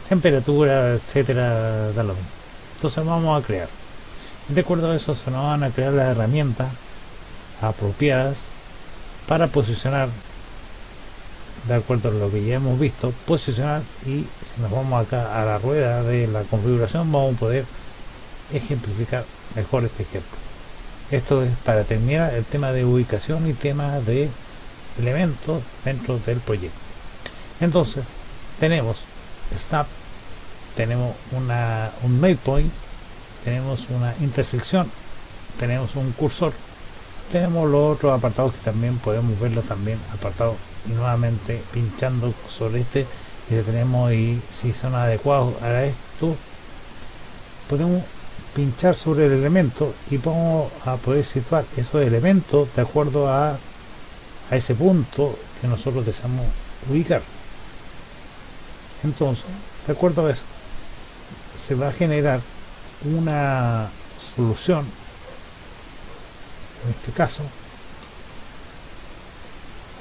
temperatura, etcétera, da lo mismo. Entonces vamos a crear. De acuerdo a eso se nos van a crear las herramientas apropiadas para posicionar, de acuerdo a lo que ya hemos visto, posicionar. Y si nos vamos acá a la rueda de la configuración, vamos a poder ejemplificar mejor este ejemplo. Esto es para terminar el tema de ubicación y tema de elementos dentro del proyecto. Entonces tenemos snap, tenemos un made point, tenemos una intersección, tenemos un cursor, tenemos los otros apartados que también podemos verlo también apartados, y nuevamente pinchando sobre este, y si tenemos y si son adecuados a esto, podemos pinchar sobre el elemento y vamos a poder situar esos elementos de acuerdo a ese punto que nosotros deseamos ubicar. Entonces, de acuerdo a eso, se va a generar una solución, en este caso,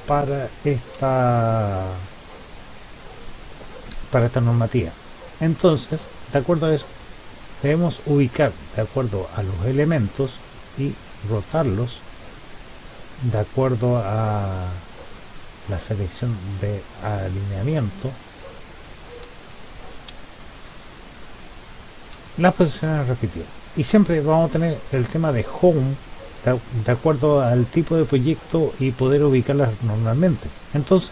para esta normativa. Entonces, de acuerdo a eso, debemos ubicar de acuerdo a los elementos y rotarlos de acuerdo a la selección de alineamiento, las posiciones repetidas. Y siempre vamos a tener el tema de home de acuerdo al tipo de proyecto y poder ubicarlas normalmente. Entonces,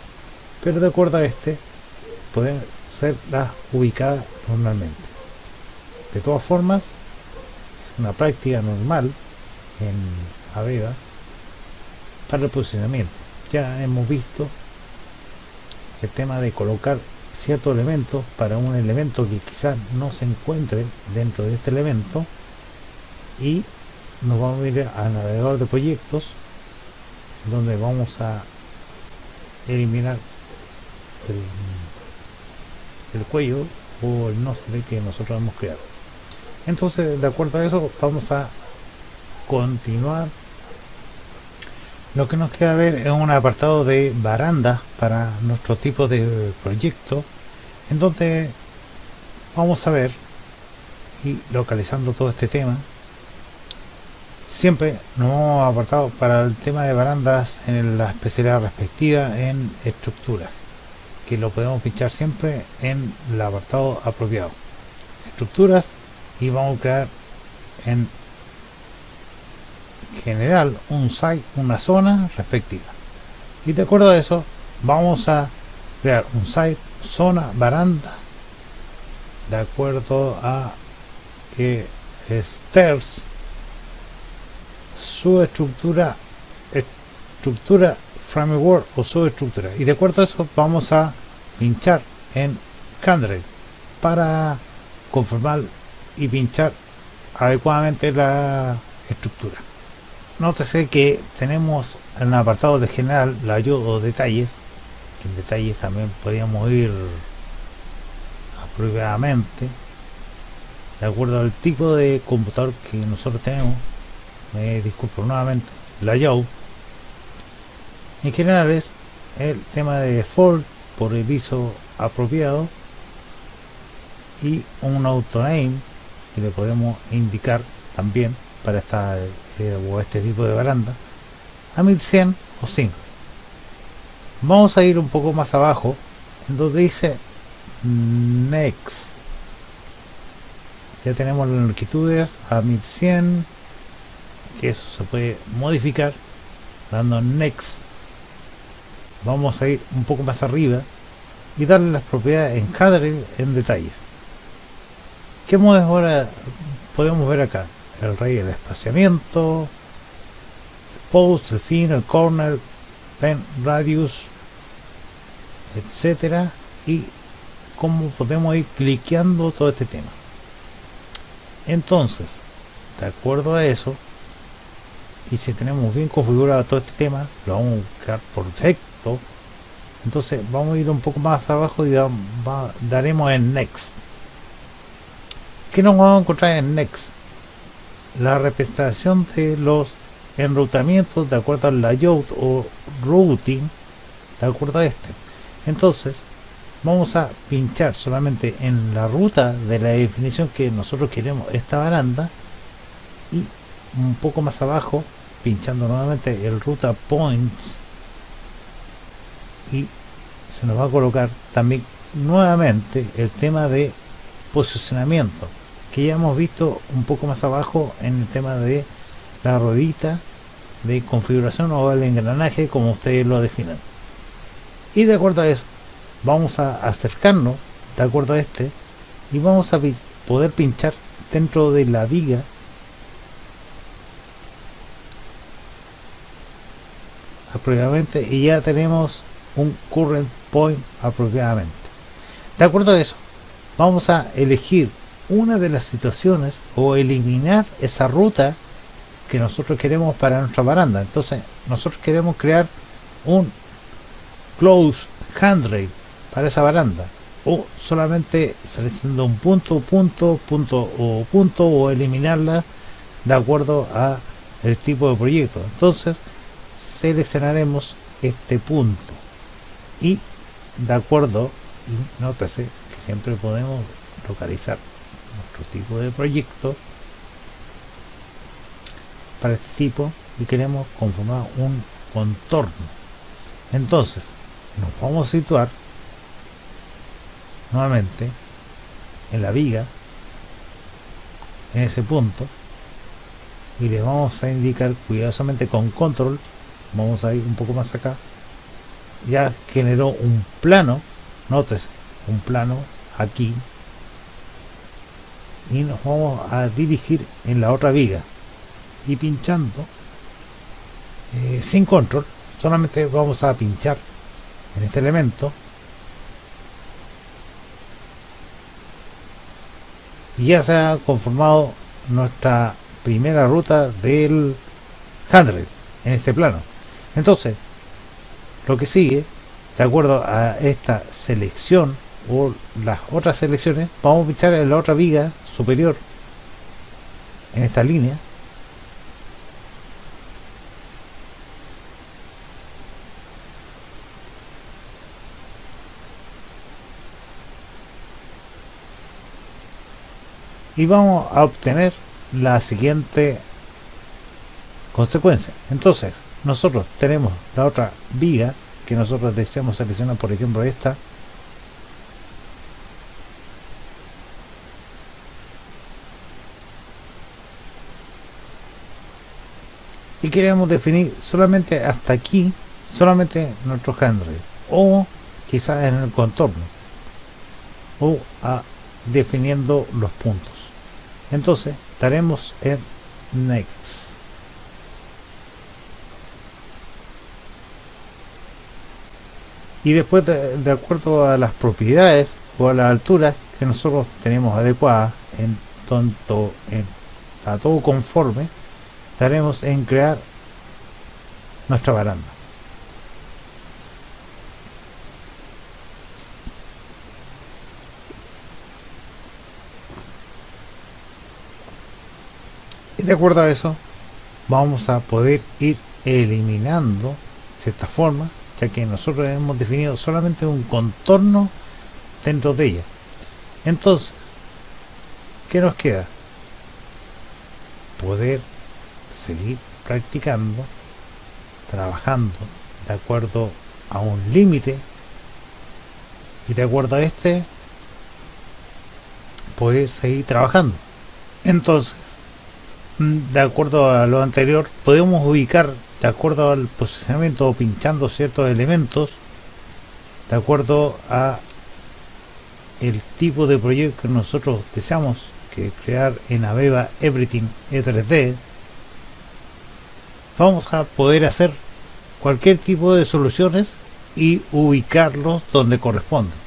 pero de acuerdo a este, pueden ser las ubicadas normalmente. De todas formas, es una práctica normal en Aveva para el posicionamiento. Ya hemos visto el tema de colocar ciertos elementos para un elemento que quizás no se encuentre dentro de este elemento, y nos vamos a ir al navegador de proyectos, donde vamos a eliminar el cuello o el nostre que nosotros hemos creado. Entonces, de acuerdo a eso, vamos a continuar. Lo que nos queda ver es un apartado de baranda para nuestro tipo de proyecto, en donde vamos a ver, y localizando todo este tema, siempre nos hemos apartado para el tema de barandas en la especialidad respectiva en estructuras, que lo podemos pinchar siempre en el apartado apropiado, estructuras, y vamos a crear en general un site, una zona respectiva, y de acuerdo a eso vamos a crear un site, zona, baranda, de acuerdo a stairs, subestructura, estructura, framework o subestructura, y de acuerdo a eso vamos a pinchar en Candle para conformar y pinchar adecuadamente la estructura. Nótese que tenemos en el apartado de general la ayuda o detalles, que en detalles también podríamos ir apropiadamente de acuerdo al tipo de computador que nosotros tenemos. Me disculpo nuevamente, layout en general es el tema de default por el ISO apropiado, y un autoname que le podemos indicar también para este tipo de baranda a 1100 o 5. Vamos a ir un poco más abajo, en donde dice next. Ya tenemos las longitudes a 1100, que eso se puede modificar dando next. Vamos a ir un poco más arriba y darle las propiedades en Handle en detalles. ¿Qué ahora podemos ver acá? El rey del espaciamiento, post, el fin, el corner, pen, radius, etcétera, y cómo podemos ir cliqueando todo este tema. Entonces, de acuerdo a eso, y si tenemos bien configurado todo este tema, lo vamos a buscar perfecto. Entonces vamos a ir un poco más abajo y daremos en Next. ¿Qué nos vamos a encontrar en Next? La representación de los enrutamientos de acuerdo al layout o routing de acuerdo a este. Entonces vamos a pinchar solamente en la ruta de la definición que nosotros queremos esta baranda, y un poco más abajo pinchando nuevamente el ruta points, y se nos va a colocar también nuevamente el tema de posicionamiento que ya hemos visto un poco más abajo en el tema de la ruedita de configuración o el engranaje, como ustedes lo definen. Y de acuerdo a eso vamos a acercarnos de acuerdo a este, y vamos a poder pinchar dentro de la viga apropiadamente, y ya tenemos un current point apropiadamente. De acuerdo a eso vamos a elegir una de las situaciones o eliminar esa ruta que nosotros queremos para nuestra baranda. Entonces nosotros queremos crear un close handrail para esa baranda, o solamente seleccionando un punto o eliminarla de acuerdo a el tipo de proyecto. Entonces seleccionaremos este punto, y de acuerdo, y nótese que siempre podemos localizar nuestro tipo de proyecto para este tipo, y queremos conformar un contorno. Entonces nos vamos a situar nuevamente en la viga, en ese punto, y le vamos a indicar cuidadosamente con control. Vamos a ir un poco más acá. Ya generó un plano, nótese, un plano aquí, y nos vamos a dirigir en la otra viga, y pinchando sin control, solamente vamos a pinchar en este elemento, y ya se ha conformado nuestra primera ruta del handrail en este plano. Entonces lo que sigue, de acuerdo a esta selección o las otras selecciones, vamos a pinchar en la otra viga superior, en esta línea, y vamos a obtener la siguiente consecuencia. Entonces nosotros tenemos la otra viga que nosotros deseamos seleccionar, por ejemplo esta, y queremos definir solamente hasta aquí, solamente nuestro handrail, o quizás en el contorno, o definiendo los puntos. Entonces estaremos en Next. Y después de acuerdo a las propiedades o a las alturas que nosotros tenemos adecuadas, en tanto a todo conforme, estaremos en crear nuestra baranda. Y de acuerdo a eso vamos a poder ir eliminando cierta forma, ya que nosotros hemos definido solamente un contorno dentro de ella. Entonces, ¿qué nos queda? Poder seguir practicando, trabajando de acuerdo a un límite, y de acuerdo a este poder seguir trabajando. Entonces, de acuerdo a lo anterior, podemos ubicar de acuerdo al posicionamiento o pinchando ciertos elementos de acuerdo a el tipo de proyecto que nosotros deseamos que crear en Aveva Everything E3D, vamos a poder hacer cualquier tipo de soluciones y ubicarlos donde corresponde.